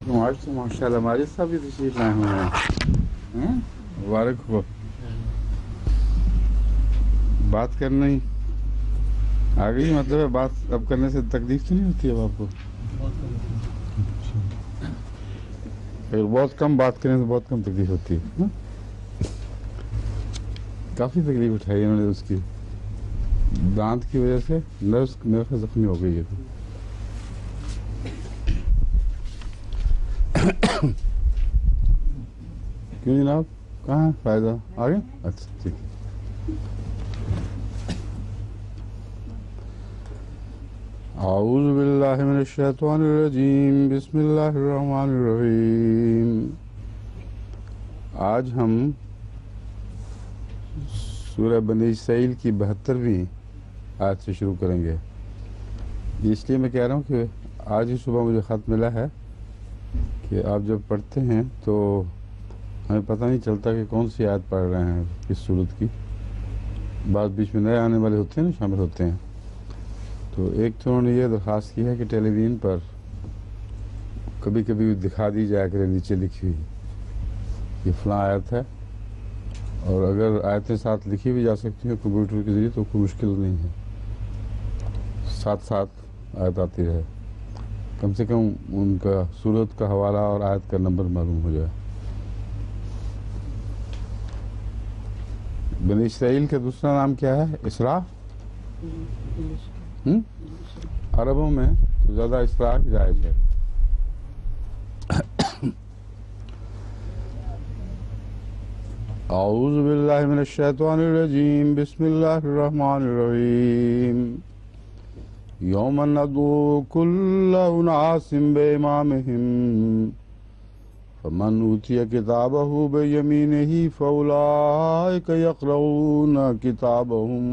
آج تو ماشاء اللہ ماجد صاحب بھی تشریف لائے ہوئے ہیں. مبارک ہو. بات کرنا ہی آ گئی، مطلب ہے بات اب کرنے سے تکلیف تو نہیں ہوتی اب آپ کو؟ پھر بہت کم بات کرنے سے بہت کم تکلیف ہوتی ہے. کافی تکلیف اٹھائی انہوں نے اس کی دانت کی وجہ سے، نرس نرخ زخمی ہو گئی ہے. کیوں جناب؟ کہاں ہے فائدہ؟ آ گئے؟ اچھا ٹھیک ہے. اعوذ باللہ من الشیطان الرجیم، بسم اللہ الرحمن الرحیم. آج ہم سورہ بنی اسرائیل کی 72ویں آیت سے شروع کریں گے. اس لیے میں کہہ رہا ہوں کہ آج ہی صبح مجھے خط ملا ہے کہ آپ جب پڑھتے ہیں تو ہمیں پتہ نہیں چلتا کہ کون سی آیت پڑھ رہے ہیں کس صورت کی. بعض بیچ میں نئے آنے والے ہوتے ہیں نا، شامل ہوتے ہیں. تو ایک تو انہوں نے یہ درخواست کی ہے کہ ٹیلی ویژن پر کبھی کبھی دکھا دی جائے کرے نیچے لکھی ہوئی یہ فلاں آیت ہے، اور اگر آیتیں ساتھ لکھی بھی جا سکتی ہیں کمپیوٹر کے ذریعے تو کوئی مشکل نہیں ہے. ساتھ ساتھ آیت آتی رہے، کم سے کم ان کا صورت کا حوالہ اور آیت کا نمبر معلوم ہو جائے. بنی اسرائیل کا دوسرا نام کیا ہے؟ اسراء. عربوں میں تو زیادہ اسراء ہی رائج ہے. اعوذ باللہ من الشیطان الرجیم، بسم اللہ الرحمن الرحیم. یوم ندعو کل اناس بامامہم فمن اوتی کتابہ بیمینہ فاولئک یقرؤون کتابہم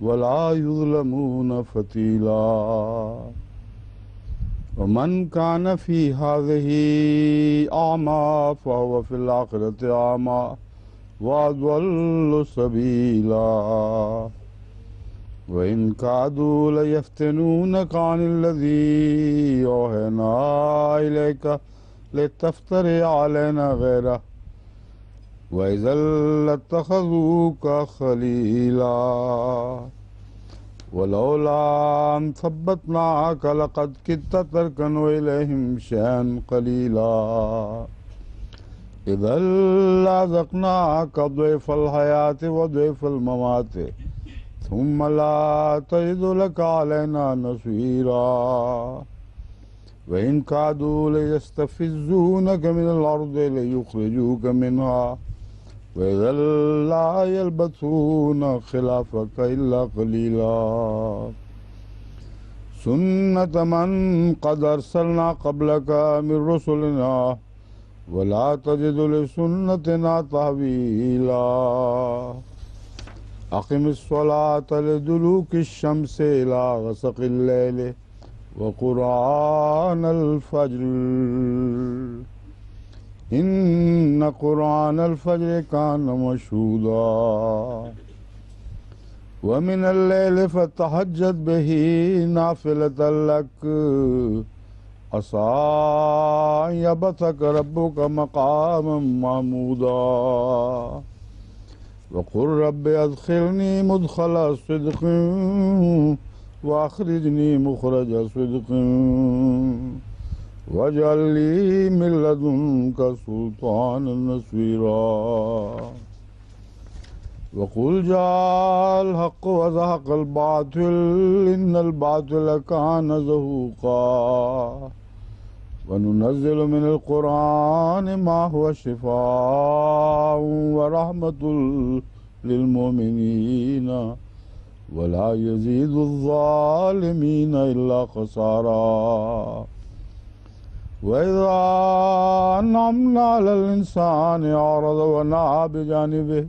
ولا یظلمون فتیلا. ومن کان فی ہذہ اعمی فہو فی الآخرۃ اعمی واضل سبیلا. وَإِن كَادُوا لَيَفْتِنُونَكَ عَنِ الَّذِي أَوْحَيْنَا إِلَيْكَ لِتَفْتَرِيَ عَلَيْنَا غَيْرَهُ وَإِذًا لَّاتَّخَذُوكَ خَلِيلًا. وَلَوْلَا أَن ثَبَّتْنَاكَ لَقَدْ كِدتَّ تَرْكَنُ إِلَيْهِمْ شَيْئًا قَلِيلًا. إِذًا لَّأَذَقْنَاكَ ضِعْفَ الْحَيَاةِ وَضِعْفَ الْمَمَاتِ ثم لا تجد لك علينا نصيرا. وإن كادوا ليستفزونك من الأرض ليخرجوك منها وإذا لا يلبثون خلافك إلا قليلا. سنة من قد أرسلنا قبلك من رسلنا ولا تجد لسنتنا تحويلا. اقم الصلاة لدلوك الشمس إلى غسق الليل وقرآن الفجر إن قرآن الفجر كان مشهودا. ومن الليل فتهجد به نافلة لك عسى أن يبعثك ربك مقاما محمودا. وقل رب ادخلني مدخل صدق واخرجني مخرج صدق واجعل لي من لدنك سلطانا نصيرا. وقل جاء الحق وزهق الباطل إن الباطل كان زهوقا. وننزل من القرآن ما هو شفاء ورحمة للمؤمنين ولا يزيد الظالمين إلا خسارا. وإذا أنعمنا على الإنسان أعرض ونأى بجانبه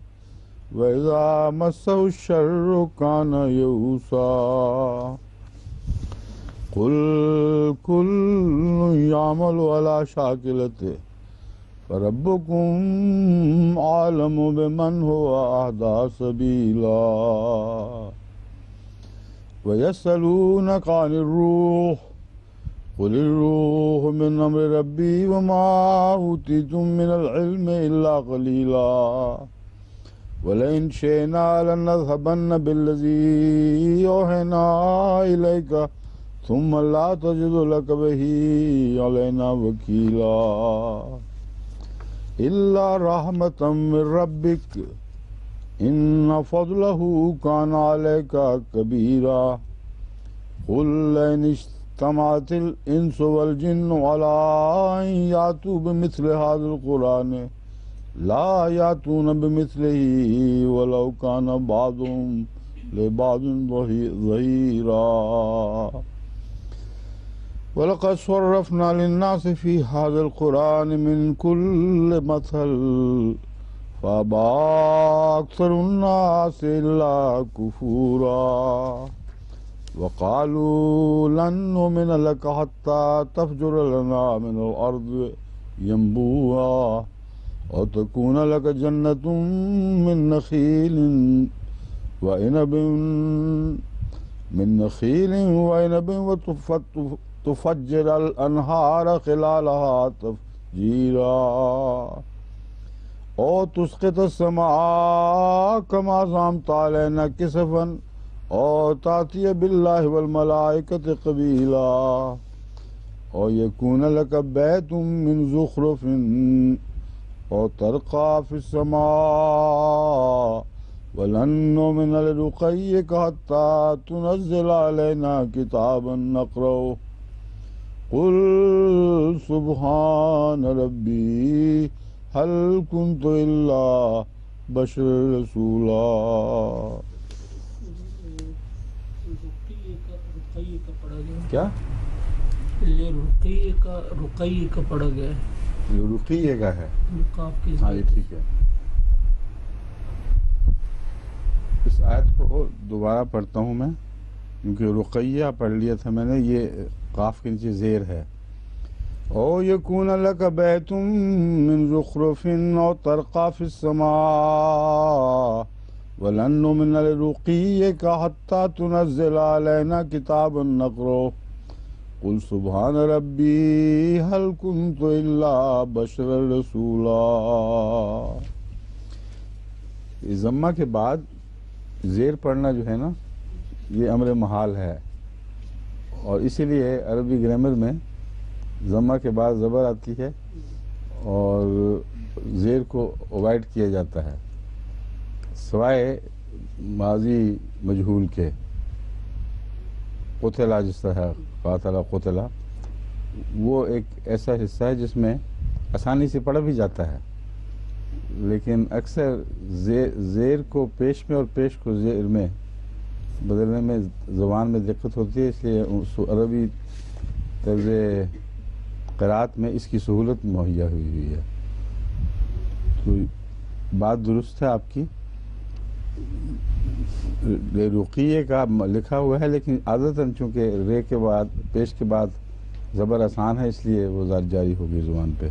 وإذا مسه الشر كان يئوسا. قل كل يعمل على شاكلته فربكم أعلم بمن هو أهدى سبيلا. ويسألونك عن الروح قل الروح من امر ربی وما اوتیتم من العلم الا قلیلا ولئن شئنا لنذهبن بالذی اوحینا الیک ثم لا تجد لك به علینا وکیلا الا رحمة من ربک ان فضله كان عليك كبيرا قل لئن اجتمعت الانس والجن على ان ياتوا بمثل هذا القرآن لا ياتون بمثله ولو كان بعضهم لبعض ظهيرا وَلَقَدْ صَرَّفْنَا لِلنَّاسِ فِي هَذَا الْقُرْآنِ مِنْ كُلِّ مَثَلٍ فَأَبَى أَكْثَرُ النَّاسِ إِلَّا كُفُورًا وَقَالُوا لَن نُّؤْمِنَ لَكَ حَتَّى تَفْجُرَ لَنَا مِنَ الْأَرْضِ يَنبُوعًا وَتَكُونَ لَكَ جَنَّةٌ مِّن نَّخِيلٍ وَعِنَبٍ وَتُفَجِّرَ الْأَنْهَارَ خِلَالَهَا تَفْجِيرًا أَوْ تُسْقِطَ السَّمَاءَ كَمَا زَعَمْتَ عَلَيْنَا كِسَفًا أَوْ تَأْتِيَ بِاللَّهِ وَالْمَلَائِكَةِ قَبِيلًا أَوْ يَكُونَ لَكَ بَيْتٌ مِّن زُخْرُفٍ أَوْ تَرْقَىٰ فِي السَّمَاءِ وَلَن نُّؤْمِنَ لِرُقِيِّكَ حَتَّىٰ تُنَزِّلَ عَلَيْنَا كِتَابًا نَّقْرَؤُهُ قُلْ سُبْحَانَ رَبِّي هَلْ كُنتُ إِلَّا بَشَرًا رَّسُولًا. کیا رقیہ کا پڑھا گیا ہے. رقیہ کا ہے. ہاں یہ ٹھیک ہے. اس آیت کو دوبارہ پڑھتا ہوں میں کیونکہ رقیہ پڑھ لیا تھا میں نے. یہ قاف کے نیچے زیر ہے. او یکون لک بیت من زخرف او ترقى في السماء ولن نؤمن لرقیک حتى تنزل علینا کتابا نقرؤه قل سبحان ربی هل كنت الا بشرا رسولا. ضمہ کے بعد زیر پڑھنا جو ہے نا یہ امر محال ہے اور اسی لیے عربی گرامر میں ضمہ کے بعد زبر آتی ہے اور زیر کو اوائڈ کیا جاتا ہے سوائے ماضی مجہول کے. قتلا جس طرح قاتل قتلا وہ ایک ایسا حصہ ہے جس میں آسانی سے پڑھا بھی جاتا ہے لیکن اکثر زیر کو پیش میں اور پیش کو زیر میں بدلنے میں زبان میں دقت ہوتی ہے. اس لیے عربی طرز قرأت میں اس کی سہولت مہیا ہوئی ہے. تو بات درست ہے آپ کی. رقیہ کا لکھا ہوا ہے لیکن عادتاً چونکہ رے کے بعد پیش کے بعد زبر آسان ہے اس لیے وہ ذات جاری ہوگی زبان پہ.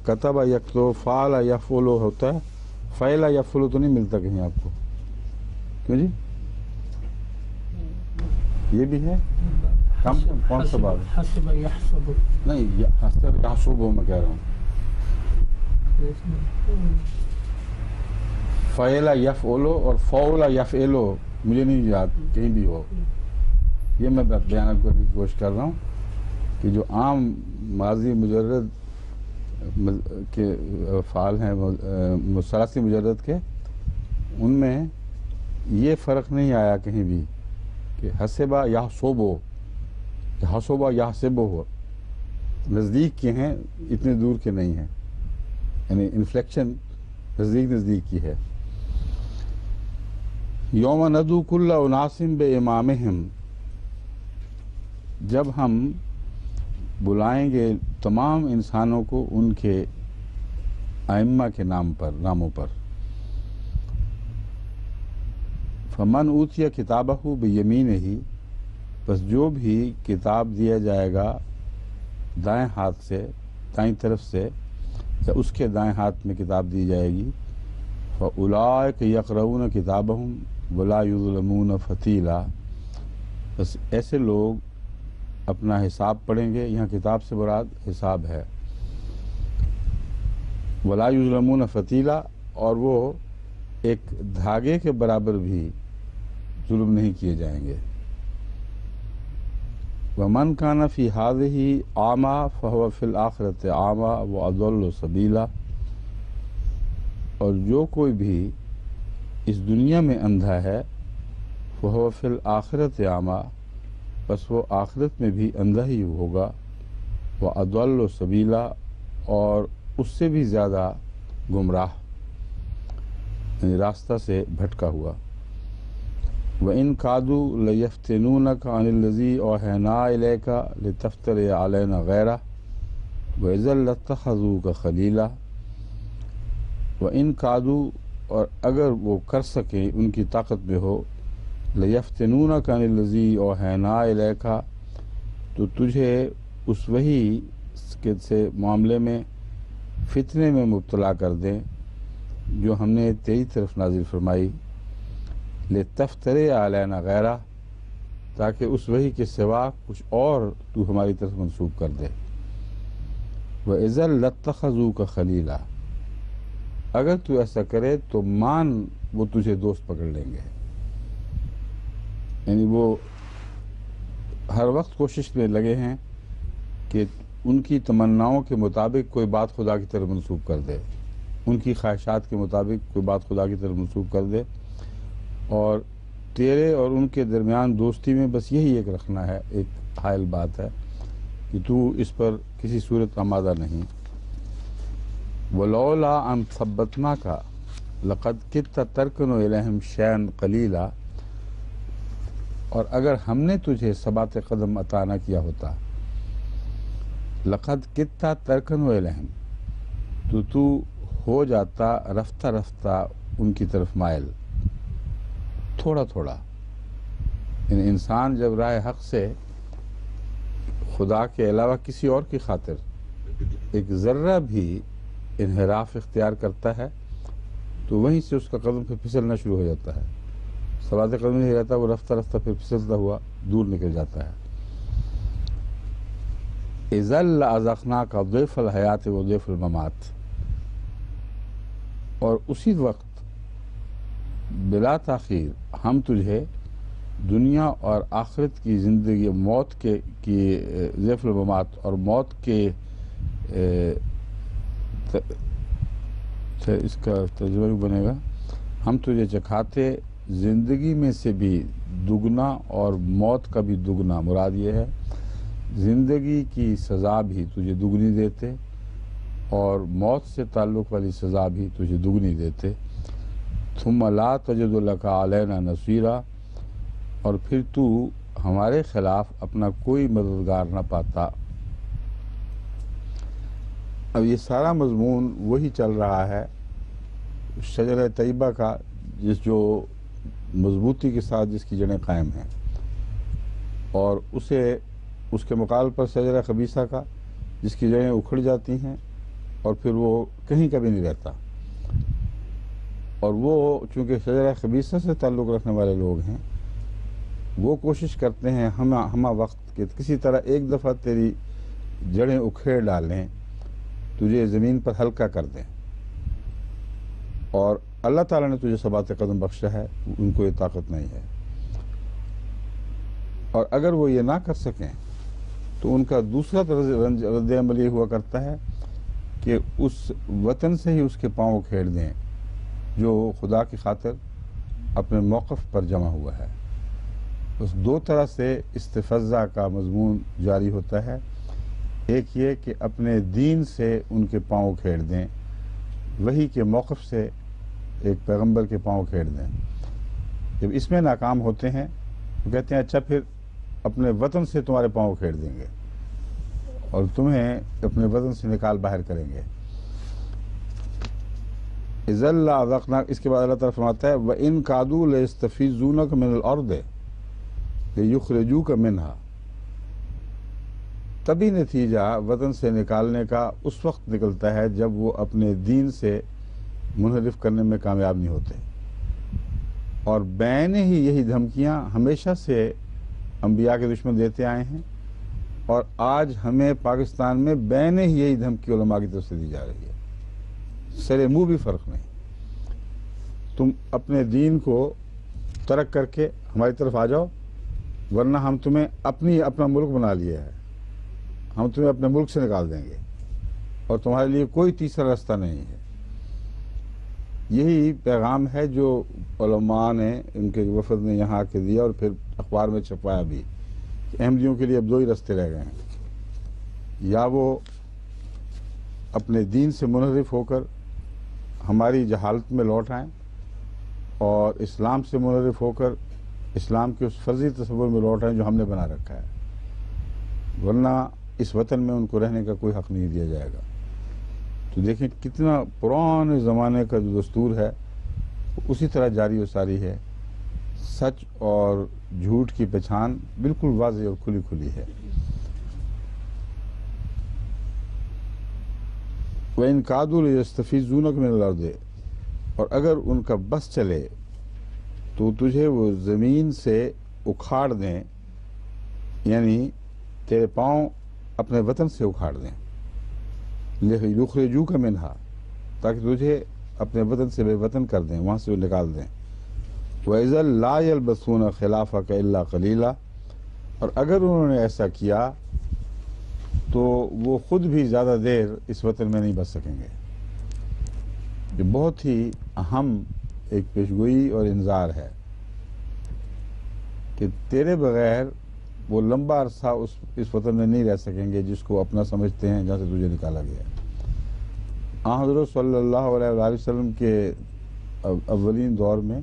کتبہ یکتب فعل یفعل ہوتا ہے. فعل یفعل تو نہیں ملتا کہیں آپ کو. کیوں جی یہ بھی ہے کون سا بات ہے؟ حسب یحسب نہیں حسب یحسب میں کہہ رہا ہوں. فعل یفعل اور فعل یفعل مجھے نہیں یاد کہیں بھی ہو. یہ میں بیان کرنے کی کوشش کر رہا ہوں کہ جو عام ماضی مجرد کے فعال ہیں ثلاثی مجرد کے ان میں یہ فرق نہیں آیا کہیں بھی کہ حسبہ یحسبو حسبہ یحسبو ہو. نزدیک کے ہیں اتنے دور کے نہیں ہیں یعنی انفلیکشن نزدیک کی ہے. یوم ندعو کل اناس بامامہم جب ہم بلائیں گے تمام انسانوں کو ان کے ائمہ کے ناموں پر. فمن اوتیہ کتابہ بیمینہ بس جو بھی کتاب دیا جائے گا دائیں ہاتھ سے دائیں طرف سے یا اس کے دائیں ہاتھ میں کتاب دی جائے گی، فَأُولَٰئِكَ يَقْرَؤُونَ كِتَابَهُمْ وَلَا يُظْلَمُونَ فَتِيلًا، بس ایسے لوگ اپنا حساب پڑھیں گے، یہاں کتاب سے مراد حساب ہے، وَلَا يُظْلَمُونَ فَتِيلًا، اور وہ ایک دھاگے کے برابر بھی ظلم نہیں کیے جائیں گے۔ وَمَنْ كَانَ فِي هَٰذِهِ أَعْمَىٰ فَهُوَ فِي الْآخِرَةِ أَعْمَىٰ وَأَضَلُّ سَبِيلًا، اور جو کوئی بھی اس دنیا میں اندھا ہے، فَهُوَ فِي الْآخِرَةِ أَعْمَىٰ، بس وہ آخرت میں بھی اندھا ہی ہوگا، وَأَضَلُّ سَبِيلًا، اور اس سے بھی زیادہ گمراہ، یعنی راستہ سے بھٹکا ہوا۔ وَإِن كَادُوا لَيَفْتِنُونَكَ عَنِ الَّذِي أَوْحَيْنَا إِلَيْكَ لِتَفْتَرِيَ عَلَيْنَا غَيْرَهُ وَإِذًا لَّاتَّخَذُوكَ خَلِيلًا، وَإِن كَادُوا، اور اگر وہ کر سکیں، ان کی طاقت میں ہو، لَيَفْتِنُونَكَ عَنِ الَّذِي أَوْحَيْنَا إِلَيْكَ، تو تجھے اس وحی سے معاملے میں فتنے میں مبتلا کر دیں جو ہم نے تیری طرف نازل فرمائی، لِتَفْتَرِيَ عَلَيْنَا غَيْرَهُ، تاکہ اس وحی کے سوا کچھ اور تو ہماری طرف منسوب کر دے۔ وَإِذًا لَّاتَّخَذُوكَ خَلِيلًا، اگر تو ایسا کرے تو مان وہ تجھے دوست پکڑ لیں گے، یعنی وہ ہر وقت کوشش میں لگے ہیں کہ ان کی تمناؤں کے مطابق کوئی بات خدا کی طرف منسوب کر دے، ان کی خواہشات کے مطابق کوئی بات خدا کی طرف منسوب کر دے، اور تیرے اور ان کے درمیان دوستی میں بس یہی ایک رکھنا ہے، ایک حائل بات ہے کہ تو اس پر کسی صورت آمادہ نہیں۔ وَلَوْلَا أَن ثَبَّتْنَاكَ لَقَدْ كِدتَّ تَرْكَنُ إِلَيْهِمْ شَيْئًا قَلِيلًا، اور اگر ہم نے تجھے ثبات قدم عطا نہ کیا ہوتا، لَقَدْ كِدتَّ تَرْكَنُ إِلَيْهِمْ، تو ہو جاتا رفتہ رفتہ ان کی طرف مائل، تھوڑا تھوڑا، یعنی انسان جب راہ حق سے خدا کے علاوہ کسی اور کی خاطر ایک ذرہ بھی انحراف اختیار کرتا ہے تو وہیں سے اس کا قدم پھر پھسلنا شروع ہو جاتا ہے، ثبات قدم نہیں رہتا، وہ رفتہ رفتہ پھر پھسلتا ہوا دور نکل جاتا ہے۔ اِذًا لَأَذَقْنَاكَ ضِعْفَ الْحَیَاةِ وَضِعْفَ الْمَمَاتِ، اور اسی وقت بلا تاخیر ہم تجھے دنیا اور آخرت کی زندگی، موت کی ضعف الممات اور موت کے اس کا ترجمہ بھی بنے گا، ہم تجھے چکھاتے زندگی میں سے بھی دگنا اور موت کا بھی دگنا، مراد یہ ہے زندگی کی سزا بھی تجھے دگنی دیتے اور موت سے تعلق والی سزا بھی تجھے دگنی دیتے۔ ثم لا تجد لك علینا نصیرا، اور پھر تو ہمارے خلاف اپنا کوئی مددگار نہ پاتا۔ اب یہ سارا مضمون وہی چل رہا ہے شجرہ طیبہ کا، جو مضبوطی کے ساتھ جس کی جڑیں قائم ہیں، اور اس کے مقابل پر شجرہ خبیثہ کا جس کی جڑیں اکھڑ جاتی ہیں اور پھر وہ کہیں کبھی نہیں رہتا۔ اور وہ چونکہ شجرہ خبیثہ سے تعلق رکھنے والے لوگ ہیں، وہ کوشش کرتے ہیں ہمہ وقت کہ کسی طرح ایک دفعہ تیری جڑیں اکھیڑ ڈالیں، تجھے زمین پر ہلکا کر دیں، اور اللہ تعالیٰ نے تجھے ثبات قدم بخشا ہے، ان کو یہ طاقت نہیں ہے۔ اور اگر وہ یہ نہ کر سکیں تو ان کا دوسرا رد عمل یہ ہوا کرتا ہے کہ اس وطن سے ہی اس کے پاؤں اکھیڑ دیں جو خدا کی خاطر اپنے موقف پر جمع ہوا ہے۔ اس دو طرح سے استفزا کا مضمون جاری ہوتا ہے، ایک یہ کہ اپنے دین سے ان کے پاؤں کھیڑ دیں، وحی کے موقف سے ایک پیغمبر کے پاؤں کھیڑ دیں۔ جب اس میں ناکام ہوتے ہیں تو کہتے ہیں اچھا پھر اپنے وطن سے تمہارے پاؤں کھیڑ دیں گے اور تمہیں اپنے وطن سے نکال باہر کریں گے۔ اِذًا لَأَذَقْنَاكَ، اس کے بعد اللہ تعالیٰ فرماتا ہے وَإِن كَادُوا لَيَسْتَفِزُّونَكَ مِنَ الْأَرْضِ لِيُخْرِجُوكَ مِنْهَا، تبھی نتیجہ وطن سے نکالنے کا اس وقت نکلتا ہے جب وہ اپنے دین سے منحرف کرنے میں کامیاب نہیں ہوتے، اور بین ہی یہی دھمکیاں ہمیشہ سے انبیاء کے دشمن دیتے آئے ہیں، اور آج ہمیں پاکستان میں بین ہی یہی دھمکی علماء کی طرف سے دی جا رہی ہے، سرے منہ بھی فرق نہیں۔ تم اپنے دین کو ترک کر کے ہماری طرف آ جاؤ، ورنہ ہم تمہیں اپنا ملک بنا لیا ہے، ہم تمہیں اپنے ملک سے نکال دیں گے، اور تمہارے لیے کوئی تیسرا راستہ نہیں ہے۔ یہی پیغام ہے جو علماء نے، ان کے وفد نے یہاں آ کے دیا، اور پھر اخبار میں چھپایا بھی کہ احمدیوں کے لیے اب 2 ہی راستے رہ گئے ہیں، یا وہ اپنے دین سے منحرف ہو کر ہماری جہالت میں لوٹ آئیں، اور اسلام سے منحرف ہو کر اسلام کے اس فرضی تصور میں لوٹ آئیں جو ہم نے بنا رکھا ہے، ورنہ اس وطن میں ان کو رہنے کا کوئی حق نہیں دیا جائے گا۔ تو دیکھیں کتنا پرانے زمانے کا جو دستور ہے اسی طرح جاری و ساری ہے، سچ اور جھوٹ کی پہچان بالکل واضح اور کھلی کھلی ہے۔ وَإِن كَادُوا لِيَسْتَفِزُّونَكَ مِنَ الْأَرْضِ، اور اگر ان کا بس چلے تو تجھے وہ زمین سے اکھاڑ دیں، یعنی تیرے پاؤں اپنے وطن سے اکھاڑ دیں، لِيُخْرِجُوكَ مِنْهَا، تاکہ تجھے اپنے وطن سے بے وطن کر دیں، وہاں سے نکال دیں۔ وَإِذًا لَا يَلْبَثُونَ خِلَافَكَ إِلَّا قَلِيلًا، اور اگر انہوں نے ایسا کیا تو وہ خود بھی زیادہ دیر اس وطن میں نہیں بچ سکیں گے۔ یہ بہت ہی اہم ایک پیشگوئی اور انذار ہے کہ تیرے بغیر وہ لمبا عرصہ اس وطن میں نہیں رہ سکیں گے جس کو اپنا سمجھتے ہیں، جہاں سے تجھے نکالا گیا ہے۔ حضرت صلی اللہ علیہ وآلہ وسلم کے اولین دور میں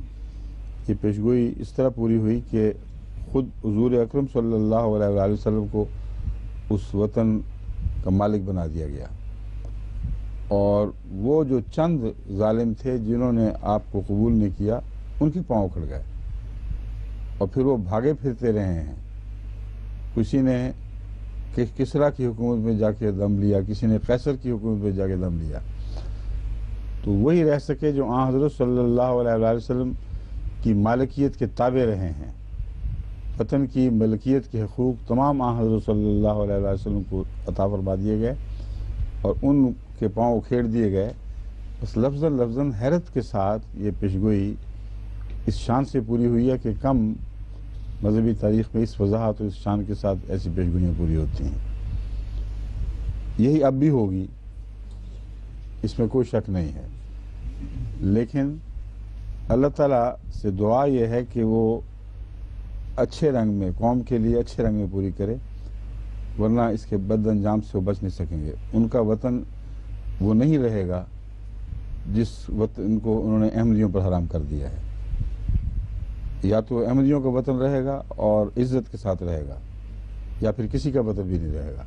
یہ پیشگوئی اس طرح پوری ہوئی کہ خود حضور اکرم صلی اللہ علیہ وآلہ وسلم کو اس وطن کا مالک بنا دیا گیا، اور وہ جو چند ظالم تھے جنہوں نے آپ کو قبول نہیں کیا ان کے پاؤں اکھڑ گئے، اور پھر وہ بھاگے پھرتے رہے ہیں۔ کسی نے کسریٰ کی حکومت میں جا کے دم لیا، کسی نے قیصر کی حکومت میں جا کے دم لیا، تو وہی رہ سکے جو حضرت صلی اللہ علیہ وآلہ وسلم کی مالکیت کے تابع رہے ہیں۔ وطن کی ملکیت کے حقوق تمام حضرت صلی اللہ علیہ وآلہ وسلم کو عطا فرما دیے گئے، اور ان کے پاؤں اکھیڑ دیے گئے۔ بس لفظاً حیرت کے ساتھ یہ پیشگوئی اس شان سے پوری ہوئی ہے کہ کم مذہبی تاریخ میں اس وضاحت اور اس شان کے ساتھ ایسی پیشگوئیاں پوری ہوتی ہیں۔ یہی اب بھی ہوگی، اس میں کوئی شک نہیں ہے، لیکن اللہ تعالیٰ سے دعا یہ ہے کہ وہ اچھے رنگ میں، قوم کے لیے اچھے رنگ میں پوری کرے، ورنہ اس کے بد انجام سے وہ بچ نہیں سکیں گے۔ ان کا وطن وہ نہیں رہے گا جس وطن کو انہوں نے احمدیوں پر حرام کر دیا ہے، یا تو احمدیوں کا وطن رہے گا اور عزت کے ساتھ رہے گا، یا پھر کسی کا وطن بھی نہیں رہے گا۔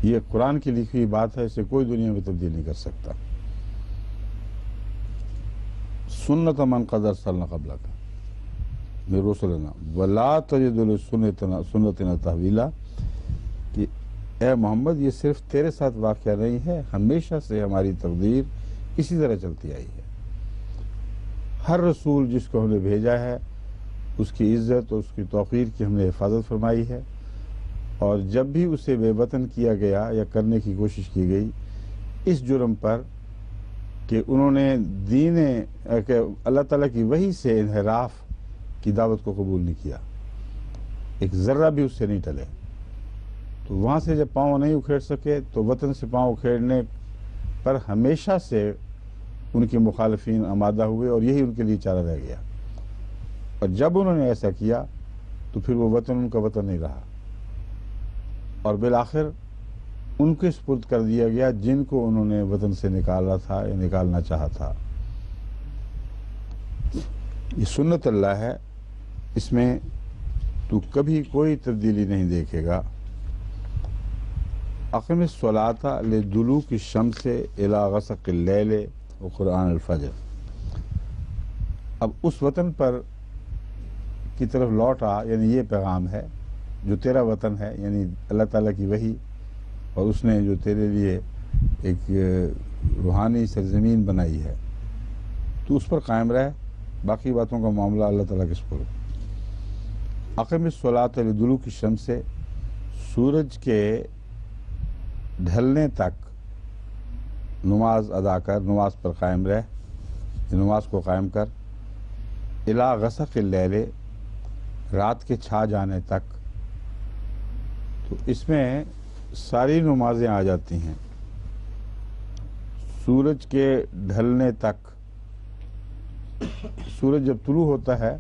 یہ قرآن کی لکھی ہوئی بات ہے، اسے کوئی دنیا میں تبدیل نہیں کر سکتا۔ سنت من قد ارسلنا قبلک من رسلنا ولا تجد لسنتنا تحویلا، کہ اے محمد یہ صرف تیرے ساتھ واقعہ نہیں ہے، ہمیشہ سے ہماری تقدیر اسی طرح چلتی آئی ہے۔ ہر رسول جس کو ہم نے بھیجا ہے اس کی عزت اور اس کی توقیر کی ہم نے حفاظت فرمائی ہے، اور جب بھی اسے بے وطن کیا گیا یا کرنے کی کوشش کی گئی اس جرم پر کہ انہوں نے کہ اللہ تعالیٰ کی وحی سے انحراف کی دعوت کو قبول نہیں کیا، ایک ذرہ بھی اس سے نہیں ٹلے، تو وہاں سے جب پاؤں نہیں اکھیڑ سکے تو وطن سے پاؤں اکھیڑنے پر ہمیشہ سے ان کے مخالفین آمادہ ہوئے، اور یہی ان کے لیے چارہ رہ گیا۔ اور جب انہوں نے ایسا کیا تو پھر وہ وطن ان کا وطن نہیں رہا، اور بالآخر ان کے سپرد کر دیا گیا جن کو انہوں نے وطن سے نکالا تھا یا نکالنا چاہا تھا۔ یہ سنت اللہ ہے، اس میں تو کبھی کوئی تبدیلی نہیں دیکھے گا۔ اقم الصلاۃ لدلوک الشمس الی غسق اللیل وقرآن الفجر۔ اب اس وطن پر کی طرف لوٹ آ، یعنی یہ پیغام ہے جو تیرا وطن ہے، یعنی اللہ تعالیٰ کی وحی، اور اس نے جو تیرے لیے ایک روحانی سرزمین بنائی ہے، تو اس پر قائم رہ، باقی باتوں کا معاملہ اللہ تعالیٰ کے سپرد۔ اقم الصلاۃ لدلوک الشمس سے سورج کے ڈھلنے تک نماز ادا کر، نماز پر قائم رہ، نماز کو قائم کر، الی غسق اللیل، رات کے چھا جانے تک۔ تو اس میں ساری نمازیں آ جاتی ہیں، سورج کے ڈھلنے تک۔ سورج جب طلوع ہوتا ہے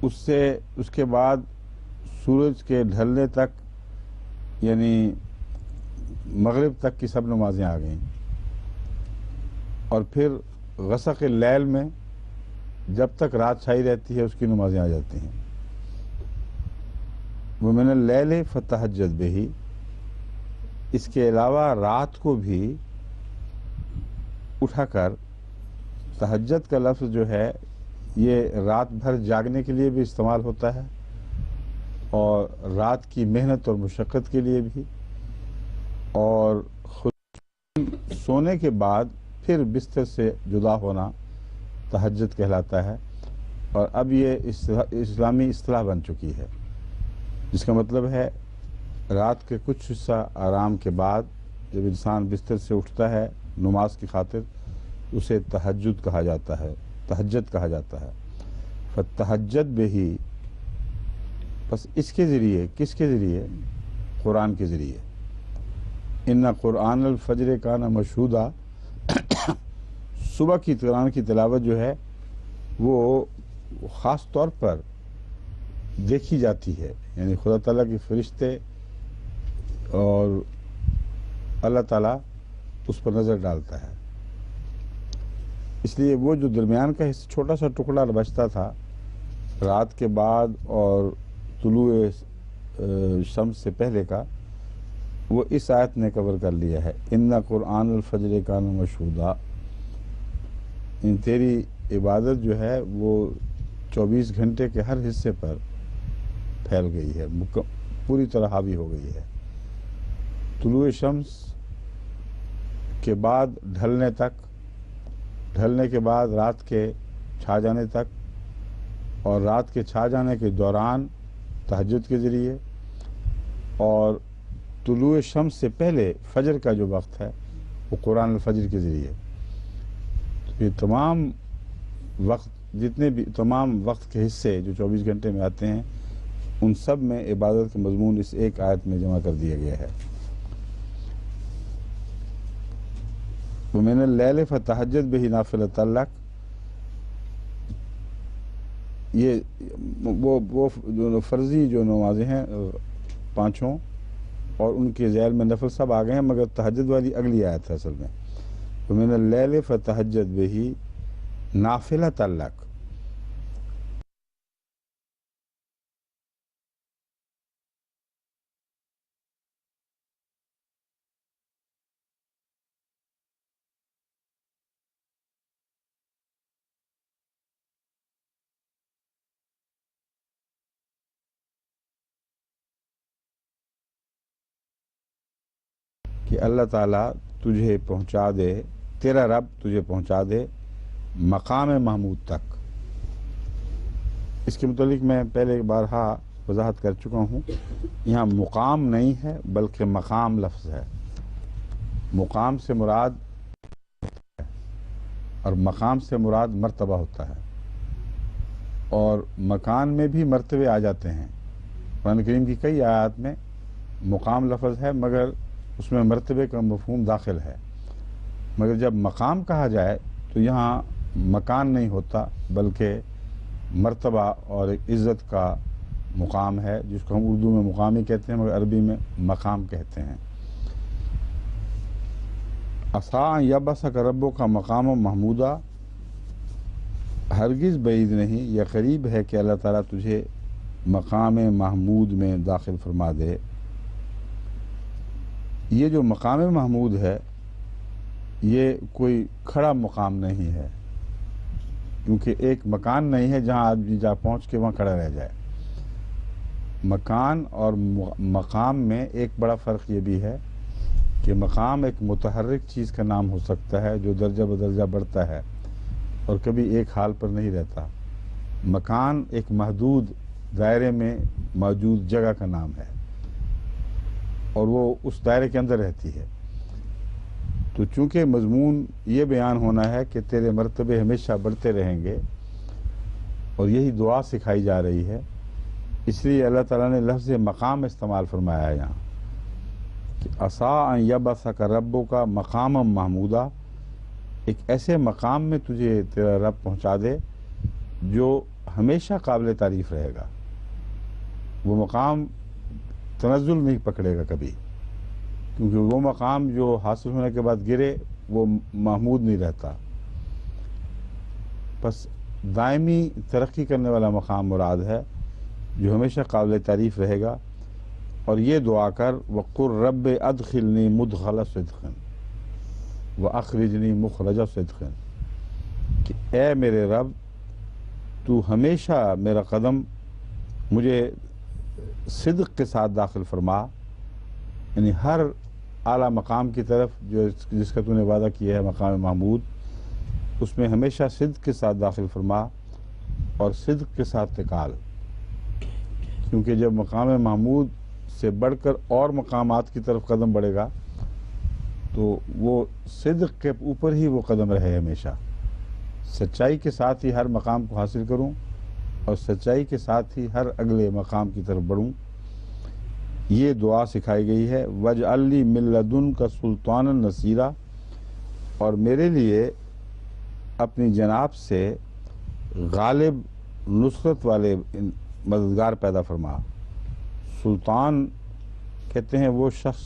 اس کے بعد سورج کے ڈھلنے تک، یعنی مغرب تک کی سب نمازیں آ گئیں، اور پھر غسق اللیل میں جب تک رات چھائی رہتی ہے اس کی نمازیں آ جاتی ہیں۔ ومن اللیل فتہجد بہ، اس کے علاوہ رات کو بھی اٹھا کر، تہجد کا لفظ جو ہے یہ رات بھر جاگنے کے لیے بھی استعمال ہوتا ہے، اور رات کی محنت اور مشقت کے لیے بھی، اور خود سونے کے بعد پھر بستر سے جدا ہونا تہجد کہلاتا ہے۔ اور اب یہ اسلامی اصطلاح بن چکی ہے، جس کا مطلب ہے رات کے کچھ حصہ آرام کے بعد جب انسان بستر سے اٹھتا ہے نماز کی خاطر، اسے تہجد کہا جاتا ہے، تہجد کہا جاتا ہے۔ فتہجد بہ، بس اس کے ذریعے، کس کے ذریعے؟ قرآن کے ذریعے۔ ان قرآن الفجر کان مشہودا، صبح کی قرآن کی تلاوت جو ہے وہ خاص طور پر دیکھی جاتی ہے، یعنی خدا تعالیٰ کے فرشتے اور اللہ تعالیٰ اس پر نظر ڈالتا ہے۔ اس لیے وہ جو درمیان کا چھوٹا سا ٹکڑا بچتا تھا رات کے بعد اور طلوع شمس سے پہلے کا، وہ اس آیت نے کور کر لیا ہے۔ ان قرآن الفجر کان مشہودا، ان تیری عبادت جو ہے وہ 24 گھنٹے کے ہر حصے پر پھیل گئی ہے، پوری طرح حاوی ہو گئی ہے۔ طلوع شمس کے بعد ڈھلنے تک، ڈھلنے کے بعد رات کے چھا جانے تک، اور رات کے چھا جانے کے دوران تہجد کے ذریعے، اور طلوع شمس سے پہلے فجر کا جو وقت ہے وہ قرآن الفجر کے ذریعے۔ یہ تمام وقت، جتنے بھی تمام وقت کے حصے جو 24 گھنٹے میں آتے ہیں، ان سب میں عبادت کا مضمون اس ایک آیت میں جمع کر دیا گیا ہے۔ وَمِنَ اللَّيْلِ فَتَہجَّد بِهِ نَافِلَةً لَكَ، یہ وہ فرضی جو نمازیں ہیں پانچوں، اور ان کے ذیل میں نفل سب آ گئے ہیں، مگر تہجد والی اگلی آیت ہے اصل میں۔ وَمِنَ اللَّيْلِ فَتَہجَّد بِهِ نَافِلَةً لَكَ، کہ اللہ تعالیٰ تجھے پہنچا دے، تیرا رب تجھے پہنچا دے مقام محمود تک۔ اس کے متعلق میں پہلے بارہا وضاحت کر چکا ہوں، یہاں مقام نہیں ہے بلکہ مقام لفظ ہے۔ مقام سے مراد اور مقام سے مراد مرتبہ ہوتا ہے، اور مکان میں بھی مرتبے آ جاتے ہیں۔ قرآن کریم کی کئی آیات میں مقام لفظ ہے مگر اس میں مرتبے کا مفہوم داخل ہے، مگر جب مقام کہا جائے تو یہاں مکان نہیں ہوتا بلکہ مرتبہ اور ایک عزت کا مقام ہے، جس کو ہم اردو میں مقامی کہتے ہیں مگر عربی میں مقام کہتے ہیں۔ عسیٰ یبعثک ربک مقام محمودا، ہرگز بعید نہیں یا قریب ہے کہ اللہ تعالیٰ تجھے مقام محمود میں داخل فرما دے۔ یہ جو مقام محمود ہے یہ کوئی کھڑا مقام نہیں ہے، کیونکہ ایک مکان نہیں ہے جہاں آدمی جا پہنچ کے وہاں کھڑا رہ جائے۔ مکان اور مقام میں ایک بڑا فرق یہ بھی ہے کہ مقام ایک متحرک چیز کا نام ہو سکتا ہے جو درجہ بدرجہ بڑھتا ہے اور کبھی ایک حال پر نہیں رہتا۔ مکان ایک محدود دائرے میں موجود جگہ کا نام ہے اور وہ اس دائرے کے اندر رہتی ہے۔ تو چونکہ مضمون یہ بیان ہونا ہے کہ تیرے مرتبے ہمیشہ بڑھتے رہیں گے اور یہی دعا سکھائی جا رہی ہے، اس لیے اللہ تعالیٰ نے لفظ مقام استعمال فرمایا ہے یہاں کہ عسیٰ ان یبعثک ربک مقاما محمودا، ایک ایسے مقام میں تجھے تیرا رب پہنچا دے جو ہمیشہ قابل تعریف رہے گا۔ وہ مقام تنزل نہیں پکڑے گا کبھی، کیونکہ وہ مقام جو حاصل ہونے کے بعد گرے وہ محمود نہیں رہتا۔ بس دائمی ترقی کرنے والا مقام مراد ہے جو ہمیشہ قابل تعریف رہے گا۔ اور یہ دعا کر وَقُلْ رَبِّ أَدْخِلْنِي مُدْخَلَ صِدْقٍ وَأَخْرِجْنِي مُخْرَجَ صِدْقٍ، کہ اے میرے رب تو ہمیشہ میرا قدم مجھے صدق کے ساتھ داخل فرما، یعنی ہر اعلیٰ مقام کی طرف جس کا تو نے وعدہ کیا ہے مقام محمود، اس میں ہمیشہ صدق کے ساتھ داخل فرما اور صدق کے ساتھ نکال، کیونکہ جب مقام محمود سے بڑھ کر اور مقامات کی طرف قدم بڑھے گا تو وہ صدق کے اوپر ہی وہ قدم رہے ہمیشہ۔ سچائی کے ساتھ ہی ہر مقام کو حاصل کروں اور سچائی کے ساتھ ہی ہر اگلے مقام کی طرف بڑھوں، یہ دعا سکھائی گئی ہے۔ وَاجْعَلْ لِي مِن لَّدُنْکَ سُلْطَانًا نَصِیرًا، اور میرے لیے اپنی جناب سے غالب نصرت والے مددگار پیدا فرما۔ سلطان کہتے ہیں وہ شخص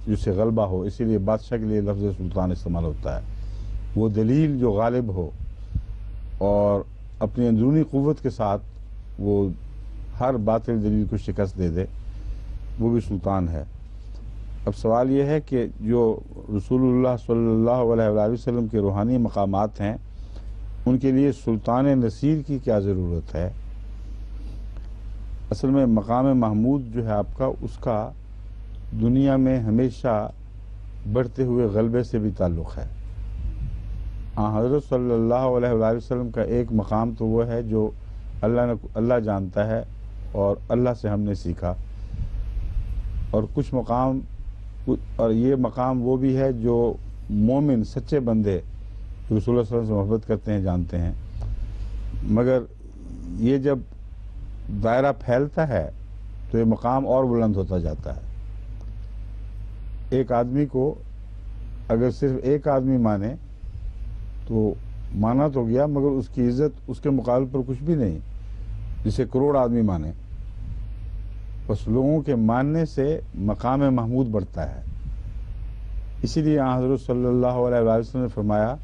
جسے غلبہ ہو، اسی لیے بادشاہ کے لیے لفظ سلطان استعمال ہوتا ہے۔ وہ دلیل جو غالب ہو اور اپنی اندرونی قوت کے ساتھ وہ ہر باطل دلیل کو شکست دے دے، وہ بھی سلطان ہے۔ اب سوال یہ ہے کہ جو رسول اللہ صلی اللہ علیہ وآلہ وسلم کے روحانی مقامات ہیں ان کے لیے سلطان نصیر کی کیا ضرورت ہے؟ اصل میں مقام محمود جو ہے آپ کا، اس کا دنیا میں ہمیشہ بڑھتے ہوئے غلبے سے بھی تعلق ہے۔ حضرت صلی اللہ علیہ وآلہ وسلم کا ایک مقام تو وہ ہے جو اللہ جانتا ہے اور اللہ سے ہم نے سیکھا، اور کچھ مقام، اور یہ مقام وہ بھی ہے جو مومن سچے بندے رسول اللہ صلی اللہ علیہ وسلم سے محبت کرتے ہیں جانتے ہیں، مگر یہ جب دائرہ پھیلتا ہے تو یہ مقام اور بلند ہوتا جاتا ہے۔ ایک آدمی کو اگر صرف ایک آدمی مانے تو مانا تو گیا، مگر اس کی عزت اس کے مقابل پر کچھ بھی نہیں، جسے کروڑ آدمی مانے۔ بس لوگوں کے ماننے سے مقام محمود بڑھتا ہے۔ اسی لیے حضرت صلی اللہ علیہ وسلم نے فرمایا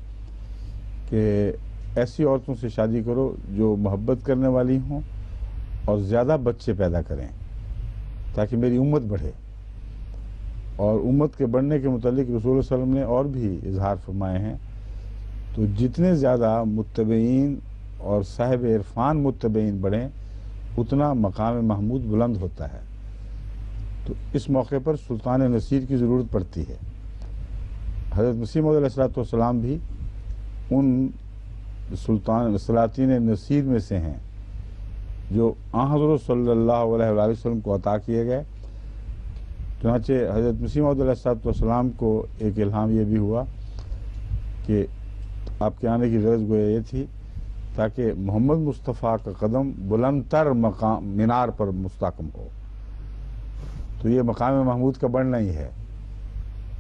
کہ ایسی عورتوں سے شادی کرو جو محبت کرنے والی ہوں اور زیادہ بچے پیدا کریں تاکہ میری امت بڑھے۔ اور امت کے بڑھنے کے متعلق رسول اللہ صلی اللہ علیہ وسلم نے اور بھی اظہار فرمائے ہیں۔ تو جتنے زیادہ متبعین اور صاحب عرفان متبعین بڑھیں اتنا مقام محمود بلند ہوتا ہے۔ تو اس موقع پر سلطان نصیر کی ضرورت پڑتی ہے۔ حضرت مسیح موعود علیہ السلام بھی ان سلاطین نصیر میں سے ہیں جو حضرت صلی اللہ علیہ وآلہ وسلم کو عطا کیے گئے۔ چنانچہ حضرت مسیح موعود علیہ السلام کو ایک الہام یہ بھی ہوا کہ آپ کے آنے کی غرض گویا یہ تھی تاکہ محمد مصطفیٰ کا قدم بلند تر مینار پر مستحکم ہو۔ تو یہ مقام محمود کا بڑھنا ہی ہے۔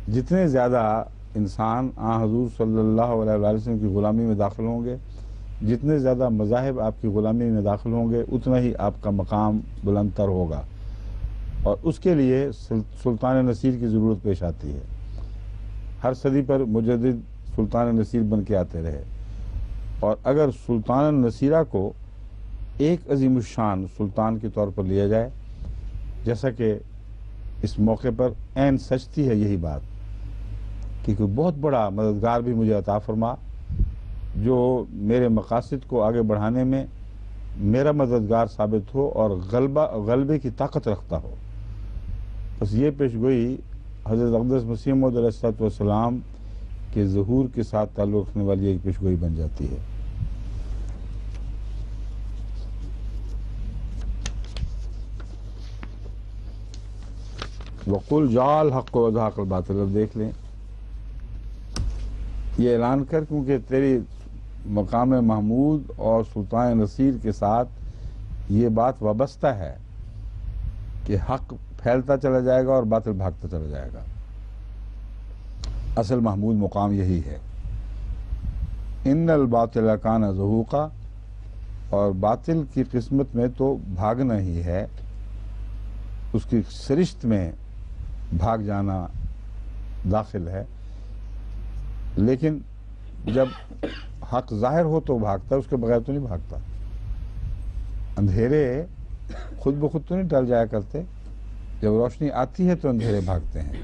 جتنے زیادہ انسان حضور صلی اللہ علیہ وآلہ وسلم کی غلامی میں داخل ہوں گے، جتنے زیادہ مذاہب آپ کی غلامی میں داخل ہوں گے، اتنا ہی آپ کا مقام بلند تر ہوگا، اور اس کے لیے سلطان نصیر کی ضرورت پیش آتی ہے۔ ہر صدی پر مجدد سلطان نصیر بن کے آتے رہے، اور اگر سلطان نصیرہ کو ایک عظیم الشان سلطان کے طور پر لیا جائے، جیسا کہ اس موقع پر عین سچتی ہے یہی بات کہ کوئی بہت بڑا مددگار بھی مجھے عطا فرما جو میرے مقاصد کو آگے بڑھانے میں میرا مددگار ثابت ہو اور غلبے کی طاقت رکھتا ہو۔ بس یہ پیشگوئی حضرت اقدس مسیح موعود علیہ السلام کے ظہور کے ساتھ تعلق رکھنے والی ایک پیشگوئی بن جاتی ہے۔ وقل جاء الحق وزهق الباطل، اب دیکھ لیں یہ اعلان کر، کیونکہ تیری مقام محمود اور سلطان نصیر کے ساتھ یہ بات وابستہ ہے کہ حق پھیلتا چلا جائے گا اور باطل بھاگتا چلا جائے گا۔ اصل محمود مقام یہی ہے۔ ان الباطل کان زہوقا، اور باطل کی قسمت میں تو بھاگنا ہی ہے، اس کی سرشت میں بھاگ جانا داخل ہے، لیکن جب حق ظاہر ہو تو بھاگتا ہے، اس کے بغیر تو نہیں بھاگتا۔ اندھیرے خود بخود تو نہیں ٹل جایا کرتے، جب روشنی آتی ہے تو اندھیرے بھاگتے ہیں۔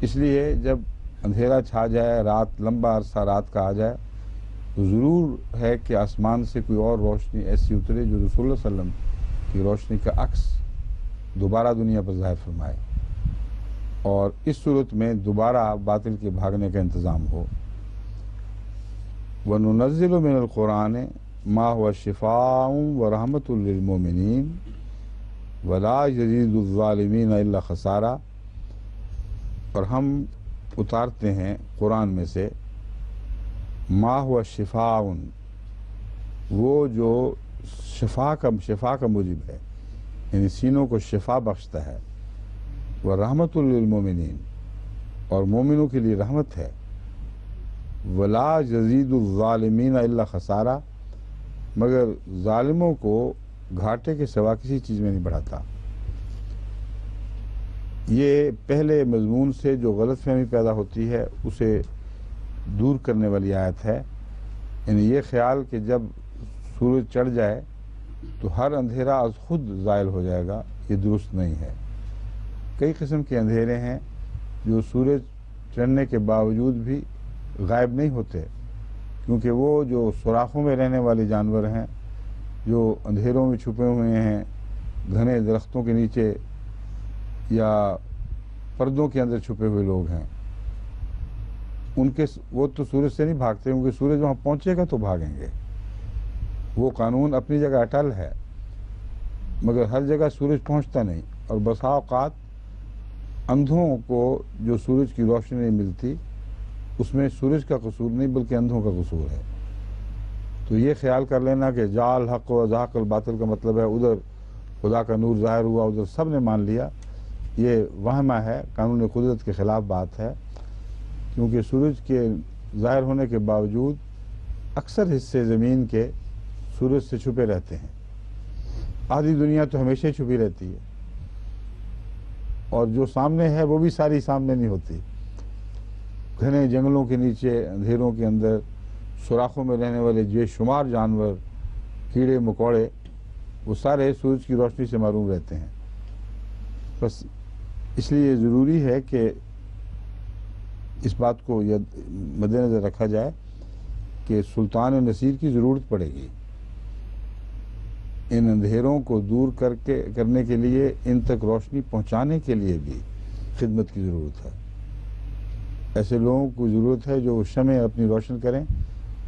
اس لیے جب اندھیرا چھا جائے، رات لمبا عرصہ رات کا آ جائے، تو ضرور ہے کہ آسمان سے کوئی اور روشنی ایسی اترے جو رسول اللہ صلی اللہ علیہ وسلم کی روشنی کا عکس دوبارہ دنیا پر ظاہر فرمائے، اور اس صورت میں دوبارہ باطل کے بھاگنے کا انتظام ہو۔ وَنُنَزِّلُ مِنَ الْقُرْآنِ مَا هُوَ شِفَاءٌ وَرَحْمَةٌ لِّلْمُؤْمِنِينَ وَلَا يَزِيدُ الظَّالِمِينَ إِلَّا خَسَارًا، اور ہم اتارتے ہیں قرآن میں سے ما هو شفاء، وہ جو شفا کا موجب ہے، یعنی سینوں کو شفا بخشتا ہے، وَرَحْمَةٌ لِّلْمُؤْمِنِينَ، اور مومنوں کے لیے رحمت ہے، وَلَا يَزِيدُ الظَّالِمِينَ إِلَّا خَسَارًا، مگر ظالموں کو گھاٹے کے سوا کسی چیز میں نہیں بڑھاتا۔ یہ پہلے مضمون سے جو غلط فہمی پیدا ہوتی ہے اسے دور کرنے والی آیت ہے، یعنی یہ خیال کہ جب سورج چڑھ جائے تو ہر اندھیرا از خود زائل ہو جائے گا، یہ درست نہیں ہے۔ کئی قسم کے اندھیرے ہیں جو سورج چڑھنے کے باوجود بھی غائب نہیں ہوتے، کیونکہ وہ جو سوراخوں میں رہنے والے جانور ہیں، جو اندھیروں میں چھپے ہوئے ہیں، گھنے درختوں کے نیچے یا پردوں کے اندر چھپے ہوئے لوگ ہیں، وہ تو سورج سے نہیں بھاگتے، کیونکہ سورج وہاں پہنچے گا تو بھاگیں گے۔ وہ قانون اپنی جگہ اٹل ہے، مگر ہر جگہ سورج پہنچتا نہیں، اور بسا اوقات اندھوں کو جو سورج کی روشنی نہیں ملتی، اس میں سورج کا قصور نہیں بلکہ اندھوں کا قصور ہے۔ تو یہ خیال کر لینا کہ جاء الحق وزهق الباطل کا مطلب ہے ادھر خدا کا نور ظاہر ہوا، ادھر سب نے مان لیا، یہ وہمہ ہے، قانون قدرت کے خلاف بات ہے، کیونکہ سورج کے ظاہر ہونے کے باوجود اکثر حصے زمین کے سورج سے چھپے رہتے ہیں۔ آدھی دنیا تو ہمیشہ ہی چھپی رہتی ہے، اور جو سامنے ہے وہ بھی ساری سامنے نہیں ہوتی۔ گھنے جنگلوں کے نیچے، اندھیروں کے اندر، سوراخوں میں رہنے والے بے شمار جانور، کیڑے مکوڑے، وہ سارے سورج کی روشنی سے محروم رہتے ہیں۔ بس اس لیے ضروری ہے کہ اس بات کو مد نظر رکھا جائے کہ سلطان نصیر کی ضرورت پڑے گی، ان اندھیروں کو دور کرنے کے لیے، ان تک روشنی پہنچانے کے لیے بھی خدمت کی ضرورت ہے۔ ایسے لوگوں کو ضرورت ہے جو شمع اپنی روشن کریں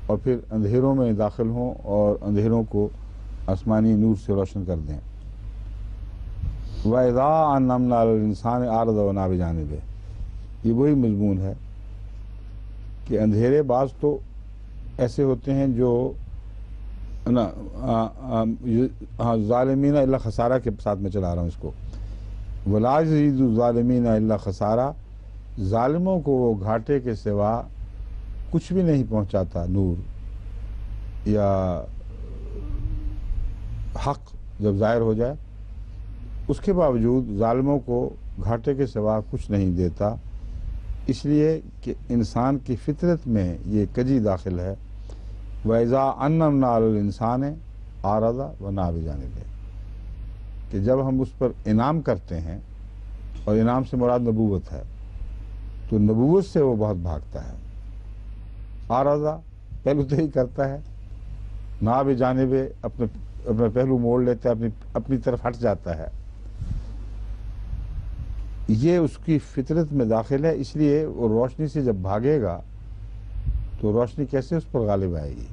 اور پھر اندھیروں میں داخل ہوں اور اندھیروں کو آسمانی نور سے روشن کر دیں۔ وَإِذَا أَنْعَمْنَا عَلَى الْإِنسَانِ أَعْرَضَ وَنَأَىٰ بِجَانِبِهِ، یہ وہی مضمون ہے کہ اندھیرے بعض تو ایسے ہوتے ہیں جو ظالمین الا خسارہ کے ساتھ میں چلا رہا ہوں اس کو، وَلَا يَزِيدُ الظَّالِمِينَ إِلَّا خَسَارًا، ظالموں کو وہ گھاٹے کے سوا کچھ بھی نہیں پہنچاتا، نور یا حق جب ظاہر ہو جائے، اس کے باوجود ظالموں کو گھاٹے کے سوا کچھ نہیں دیتا، اس لیے کہ انسان کی فطرت میں یہ کجی داخل ہے۔ وَإِذَا أَنْعَمْنَا عَلَى الْإِنسَانِ أَعْرَضَ وَنَأَىٰ بِجَانِبِهِ، کہ جب ہم اس پر انعام کرتے ہیں، اور انعام سے مراد نبوت ہے، تو نبوت سے وہ بہت بھاگتا ہے۔ أَعْرَضَ پہلو تو ہی کرتا ہے، نَأَىٰ بِجَانِبِهِ اپنے اپنا پہلو موڑ لیتا ہے، اپنی طرف ہٹ جاتا ہے. یہ اس کی فطرت میں داخل ہے، اس لیے وہ روشنی سے جب بھاگے گا تو روشنی کیسے اس پر غالب آئے گی؟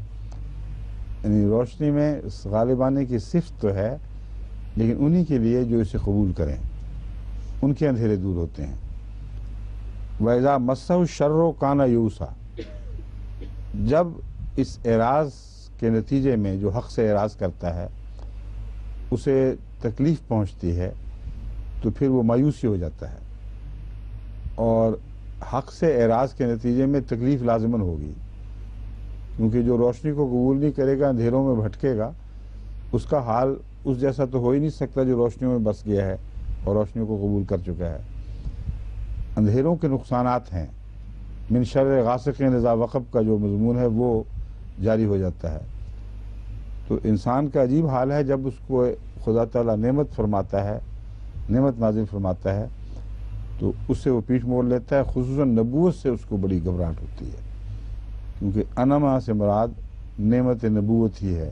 یعنی روشنی میں غالب آنے کی صفت تو ہے، لیکن انہی کے لیے جو اسے قبول کریں، ان کے اندھیرے دور ہوتے ہیں. وَإِذَا مَسَّهُ الشَّرُّ كَانَ يَئُوسًا، جب اس اعراض کے نتیجے میں جو حق سے اعراض کرتا ہے اسے تکلیف پہنچتی ہے تو پھر وہ مایوسی ہو جاتا ہے، اور حق سے اعراض کے نتیجے میں تکلیف لازماً ہوگی، کیونکہ جو روشنی کو قبول نہیں کرے گا، اندھیروں میں بھٹکے گا، اس کا حال اس جیسا تو ہو ہی نہیں سکتا جو روشنیوں میں بس گیا ہے اور روشنیوں کو قبول کر چکا ہے. اندھیروں کے نقصانات ہیں. من شر غاسق اذا وقب کا جو مضمون ہے وہ جاری ہو جاتا ہے. تو انسان کا عجیب حال ہے، جب اس کو خدا تعالیٰ نعمت فرماتا ہے، نعمت نازل فرماتا ہے، تو اس سے وہ پیٹھ موڑ لیتا ہے. خصوصاً نبوت سے اس کو بڑی گھبراہٹ ہوتی ہے، کیونکہ انما سے مراد نعمت نبوت ہی ہے.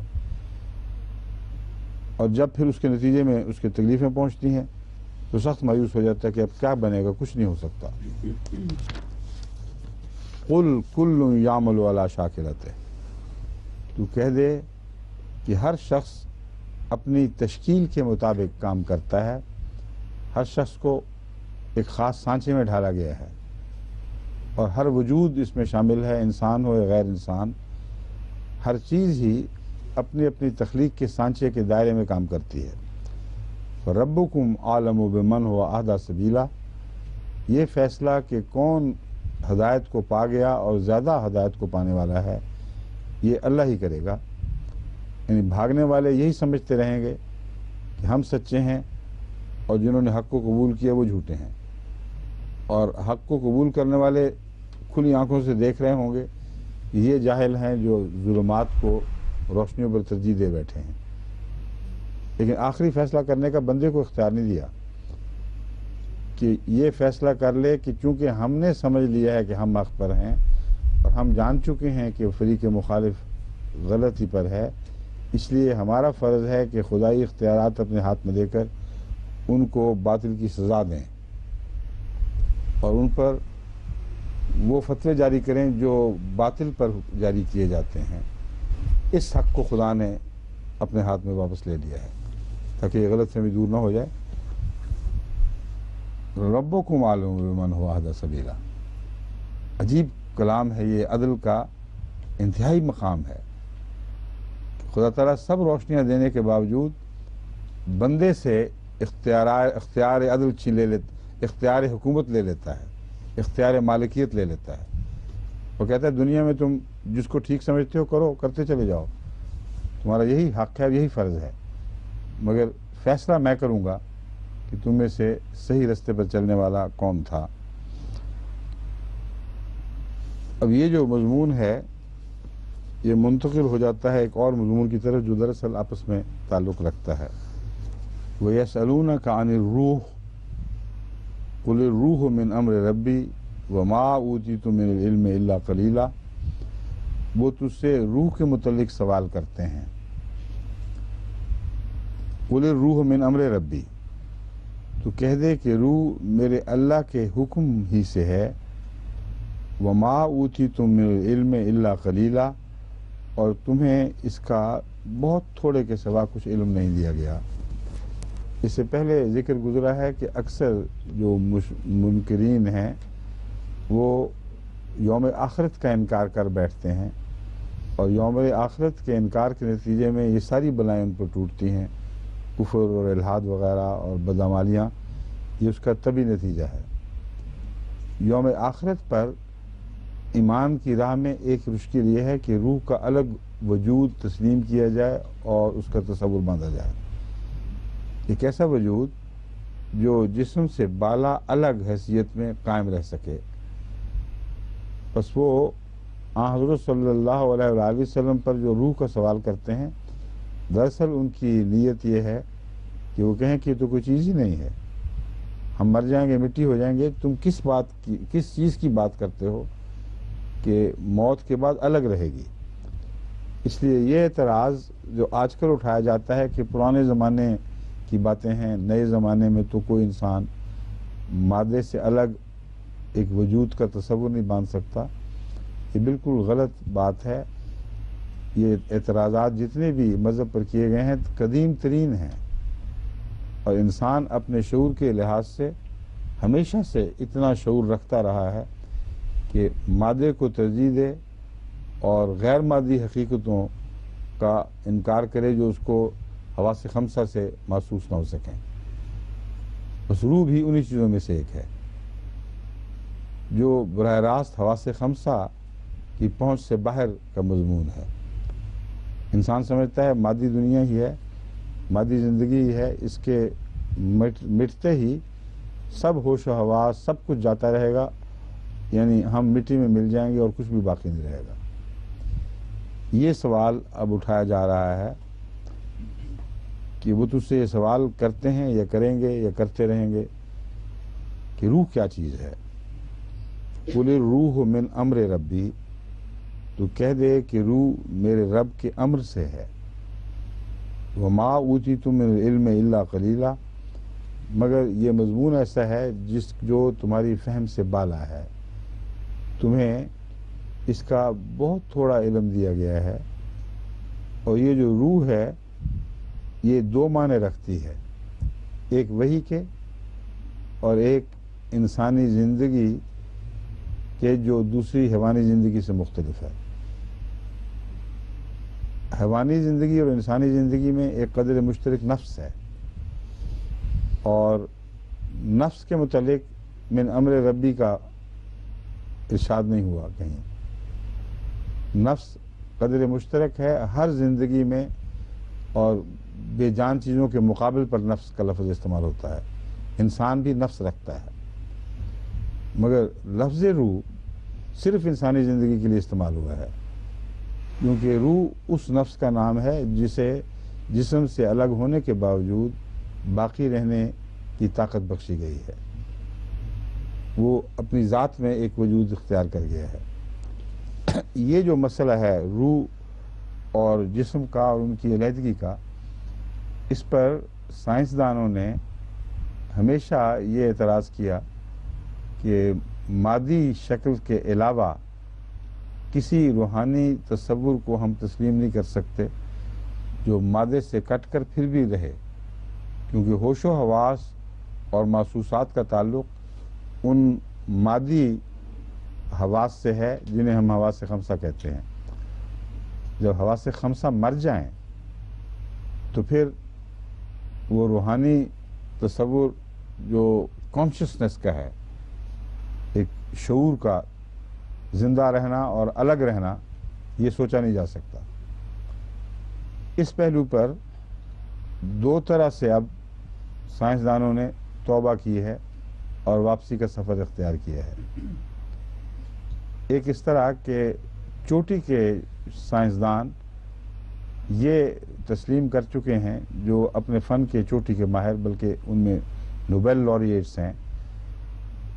اور جب پھر اس کے نتیجے میں اس کی تکلیفیں پہنچتی ہیں تو سخت مایوس ہو جاتا ہے کہ اب کیا بنے گا، کچھ نہیں ہو سکتا. قل کل یعمل علی شاکلتہ، تو کہہ دے کہ ہر شخص اپنی تشکیل کے مطابق کام کرتا ہے. ہر شخص کو ایک خاص سانچے میں ڈھالا گیا ہے، اور ہر وجود اس میں شامل ہے، انسان ہو یا غیر انسان. ہر چیز ہی اپنی اپنی تخلیق کے سانچے کے دائرے میں کام کرتی ہے. ربکم عالم بمن هو اہدی سبیلا، یہ فیصلہ کہ کون ہدایت کو پا گیا اور زیادہ ہدایت کو پانے والا ہے، یہ اللہ ہی کرے گا. یعنی بھاگنے والے یہی سمجھتے رہیں گے کہ ہم سچے ہیں، اور جنہوں نے حق کو قبول کیا وہ جھوٹے ہیں. اور حق کو قبول کرنے والے کھلی آنکھوں سے دیکھ رہے ہوں گے کہ یہ جاہل ہیں جو ظلمات کو روشنیوں پر ترجیح دے بیٹھے ہیں. لیکن آخری فیصلہ کرنے کا بندے کو اختیار نہیں دیا کہ یہ فیصلہ کر لے کہ چونکہ ہم نے سمجھ لیا ہے کہ ہم حق پر ہیں، اور ہم جان چکے ہیں کہ فریق مخالف غلطی پر ہے، اس لیے ہمارا فرض ہے کہ خدائی اختیارات اپنے ہاتھ میں دے کر ان کو باطل کی سزا دیں، اور ان پر وہ فتوے جاری کریں جو باطل پر جاری کیے جاتے ہیں. اس حق کو خدا نے اپنے ہاتھ میں واپس لے لیا ہے تاکہ یہ غلط فہمی دور نہ ہو جائے. ربکم عالم بمن هو اہدی سبیلا، عجیب کلام ہے یہ، عدل کا انتہائی مقام ہے. خدا تعالیٰ سب روشنیاں دینے کے باوجود بندے سے اختیار عدل چھین لے لیتا، اختیار حکومت لے لیتا ہے، اختیار مالکیت لے لیتا ہے. وہ کہتا ہے دنیا میں تم جس کو ٹھیک سمجھتے ہو کرو، کرتے چلے جاؤ، تمہارا یہی حق ہے، یہی فرض ہے، مگر فیصلہ میں کروں گا کہ تم میں سے صحیح رستے پر چلنے والا کون تھا. اب یہ جو مضمون ہے یہ منتقل ہو جاتا ہے ایک اور مضمون کی طرف جو دراصل آپس میں تعلق رکھتا ہے. وَيَسْأَلُونَكَ عَنِ الرُّوحِ قُلِ الرُّوحُ مِنْ أَمْرِ رَبِّي وَمَا أُوتِيتُم مِّنَ الْعِلْمِ إِلَّا قَلِيلًا، وہ تجھ سے روح کے متعلق سوال کرتے ہیں. قُلِ الرُّوحُ مِنْ أَمْرِ رَبِّي، تو کہہ دے کہ روح میرے اللہ کے حکم ہی سے ہے. وَمَا أُوتِيتُم مِّنَ الْعِلْمِ إِلَّا قَلِيلًا، اور تمہیں اس کا بہت تھوڑے کے سوا کچھ علم نہیں دیا گیا. اس سے پہلے ذکر گزرا ہے کہ اکثر جو منکرین ہیں وہ یوم آخرت کا انکار کر بیٹھتے ہیں، اور یوم آخرت کے انکار کے نتیجے میں یہ ساری بلائیں ان پر ٹوٹتی ہیں، کفر اور الحاد وغیرہ اور بدعمالیاں، یہ اس کا طبعی نتیجہ ہے. یوم آخرت پر ایمان کی راہ میں ایک مشکل یہ ہے کہ روح کا الگ وجود تسلیم کیا جائے اور اس کا تصور باندھا جائے. ایک ایسا وجود جو جسم سے بالا الگ حیثیت میں قائم رہ سکے. بس وہ حضرت صلی اللہ علیہ وآلہ وسلم پر جو روح کا سوال کرتے ہیں، دراصل ان کی نیت یہ ہے کہ وہ کہیں کہ یہ تو کوئی چیز ہی نہیں ہے، ہم مر جائیں گے، مٹی ہو جائیں گے، تم کس چیز کی بات کرتے ہو کہ موت کے بعد الگ رہے گی. اس لیے یہ اعتراض جو آج کل اٹھایا جاتا ہے کہ پرانے زمانے کی باتیں ہیں، نئے زمانے میں تو کوئی انسان مادے سے الگ ایک وجود کا تصور نہیں باندھ سکتا، یہ بالکل غلط بات ہے۔ یہ اعتراضات جتنے بھی مذہب پر کیے گئے ہیں قدیم ترین ہیں، اور انسان اپنے شعور کے لحاظ سے ہمیشہ سے اتنا شعور رکھتا رہا ہے کہ مادے کو ترجیح دے اور غیر مادی حقیقتوں کا انکار کرے جو اس کو حواس خمسہ سے محسوس نہ ہو سکیں۔ بس روح بھی انہی چیزوں میں سے ایک ہے جو براہ راست حواس خمسہ کی پہنچ سے باہر کا مضمون ہے۔ انسان سمجھتا ہے مادی دنیا ہی ہے، مادی زندگی ہی ہے، اس کے مٹتے ہی سب ہوش و حواس سب کچھ جاتا رہے گا، یعنی ہم مٹی میں مل جائیں گے اور کچھ بھی باقی نہیں رہے گا۔ یہ سوال اب اٹھایا جا رہا ہے کہ وہ تجھ سے یہ سوال کرتے ہیں یا کریں گے یا کرتے رہیں گے کہ روح کیا چیز ہے۔ قُلِ الرُّوحُ مِنْ أَمْرِ رَبِّي، تو کہہ دے کہ روح میرے رب کے امر سے ہے۔ وَمَا أُوتِيتُم مِّنَ الْعِلْمِ إِلَّا قَلِيلًا، مگر یہ مضمون ایسا ہے جو تمہاری فہم سے بالا ہے، تمہیں اس کا بہت تھوڑا علم دیا گیا ہے۔ اور یہ جو روح ہے یہ دو معنی رکھتی ہے، ایک وحی کے اور ایک انسانی زندگی کے، جو دوسری حیوانی زندگی سے مختلف ہے۔ حیوانی زندگی اور انسانی زندگی میں ایک قدر مشترک نفس ہے، اور نفس کے متعلق من امر ربی کا ارشاد نہیں ہوا کہیں۔ نفس قدر مشترک ہے ہر زندگی میں، اور بے جان چیزوں کے مقابل پر نفس کا لفظ استعمال ہوتا ہے۔ انسان بھی نفس رکھتا ہے، مگر لفظ روح صرف انسانی زندگی کے لیے استعمال ہوا ہے، کیونکہ روح اس نفس کا نام ہے جسے جسم سے الگ ہونے کے باوجود باقی رہنے کی طاقت بخشی گئی ہے، وہ اپنی ذات میں ایک وجود اختیار کر گیا ہے۔ یہ جو مسئلہ ہے روح اور جسم کا اور ان کی علیحدگی کا، اس پر سائنسدانوں نے ہمیشہ یہ اعتراض کیا کہ مادی شکل کے علاوہ کسی روحانی تصور کو ہم تسلیم نہیں کر سکتے جو مادے سے کٹ کر پھر بھی رہے، کیونکہ ہوش و حواس اور محسوسات کا تعلق ان مادی حواس سے ہے جنہیں ہم حواس خمسہ کہتے ہیں۔ جب حواس خمسہ مر جائیں تو پھر وہ روحانی تصور جو کانشسنس کا ہے، ایک شعور کا زندہ رہنا اور الگ رہنا، یہ سوچا نہیں جا سکتا۔ اس پہلو پر دو طرح سے اب سائنسدانوں نے توبہ کی ہے اور واپسی کا سفر اختیار کیا ہے۔ ایک اس طرح کہ چوٹی کے سائنسدان یہ تسلیم کر چکے ہیں، جو اپنے فن کے چوٹی کے ماہر، بلکہ ان میں نوبل laureates ہیں،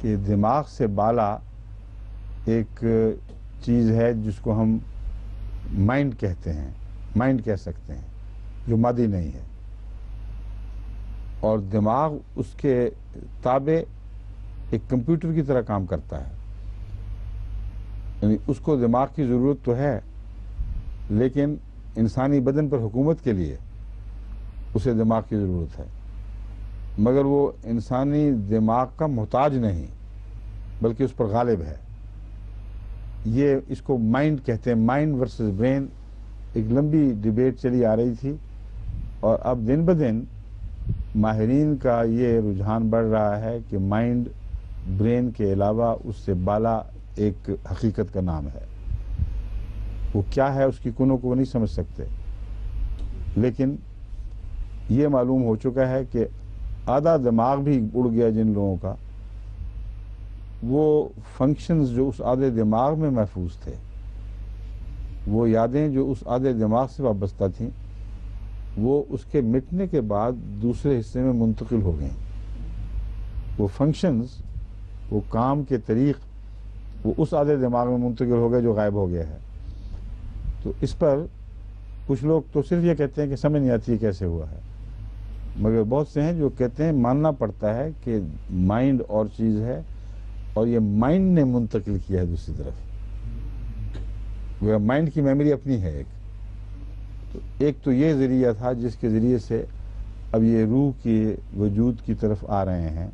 کہ دماغ سے بالا ایک چیز ہے جس کو ہم مائنڈ کہتے ہیں، مائنڈ کہہ سکتے ہیں، جو مادی نہیں ہے، اور دماغ اس کے تابع ایک کمپیوٹر کی طرح کام کرتا ہے۔ یعنی اس کو دماغ کی ضرورت تو ہے، لیکن انسانی بدن پر حکومت کے لیے اسے دماغ کی ضرورت ہے، مگر وہ انسانی دماغ کا محتاج نہیں، بلکہ اس پر غالب ہے۔ یہ اس کو مائنڈ کہتے ہیں، مائنڈ ورسز برین۔ ایک لمبی ڈیبیٹ چلی آ رہی تھی، اور اب دن بدن ماہرین کا یہ رجحان بڑھ رہا ہے کہ مائنڈ برین کے علاوہ اس سے بالا ایک حقیقت کا نام ہے۔ وہ کیا ہے، اس کی کنوں کو وہ نہیں سمجھ سکتے، لیکن یہ معلوم ہو چکا ہے کہ آدھا دماغ بھی اڑ گیا جن لوگوں کا، وہ فنکشنز جو اس آدھے دماغ میں محفوظ تھے، وہ یادیں جو اس آدھے دماغ سے وابستہ تھیں، وہ اس کے مٹنے کے بعد دوسرے حصے میں منتقل ہو گئیں۔ وہ فنکشنز، وہ کام کے طریق، وہ اس آدھے دماغ میں منتقل ہو گئے جو غائب ہو گیا ہے۔ تو اس پر کچھ لوگ تو صرف یہ کہتے ہیں کہ سمجھ نہیں آتی ہے کیسے ہوا ہے، مگر بہت سے ہیں جو کہتے ہیں ماننا پڑتا ہے کہ مائنڈ اور چیز ہے اور یہ مائنڈ نے منتقل کیا ہے دوسری طرف، وہ مائنڈ کی میموری اپنی ہے ایک تو یہ ذریعہ تھا جس کے ذریعے سے اب یہ روح کے وجود کی طرف آ رہے ہیں۔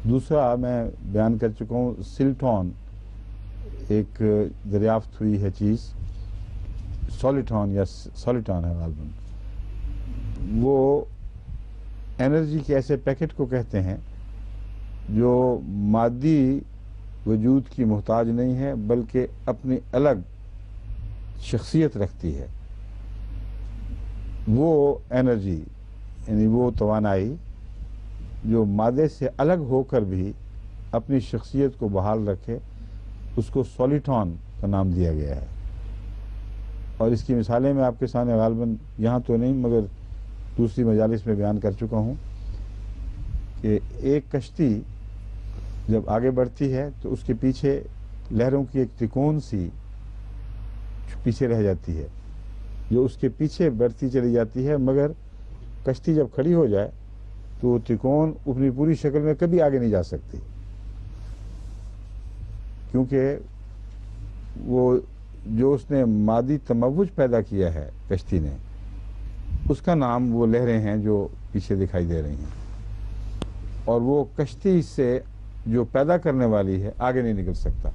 دوسرا میں بیان کر چکا ہوں، سلٹون ایک دریافت ہوئی ہے چیز، سولیٹون یا سولیٹون ہے غالباً، وہ انرجی کے ایسے پیکٹ کو کہتے ہیں جو مادی وجود کی محتاج نہیں ہے بلکہ اپنی الگ شخصیت رکھتی ہے۔ وہ انرجی یعنی وہ توانائی جو مادے سے الگ ہو کر بھی اپنی شخصیت کو بحال رکھے، اس کو سولیٹون کا نام دیا گیا ہے۔ اور اس کی مثالیں میں آپ کے سامنے غالباً یہاں تو نہیں مگر دوسری مجالس میں بیان کر چکا ہوں کہ ایک کشتی جب آگے بڑھتی ہے تو اس کے پیچھے لہروں کی ایک تکون سی پیچھے رہ جاتی ہے جو اس کے پیچھے بڑھتی چلی جاتی ہے، مگر کشتی جب کھڑی ہو جائے تو وہ تکون اپنی پوری شکل میں کبھی آگے نہیں جا سکتی، کیونکہ وہ جو اس نے مادی تموج پیدا کیا ہے کشتی نے، اس کا نام وہ لہریں ہیں جو پیچھے دکھائی دے رہی ہیں، اور وہ کشتی سے جو پیدا کرنے والی ہے آگے نہیں نکل سکتا۔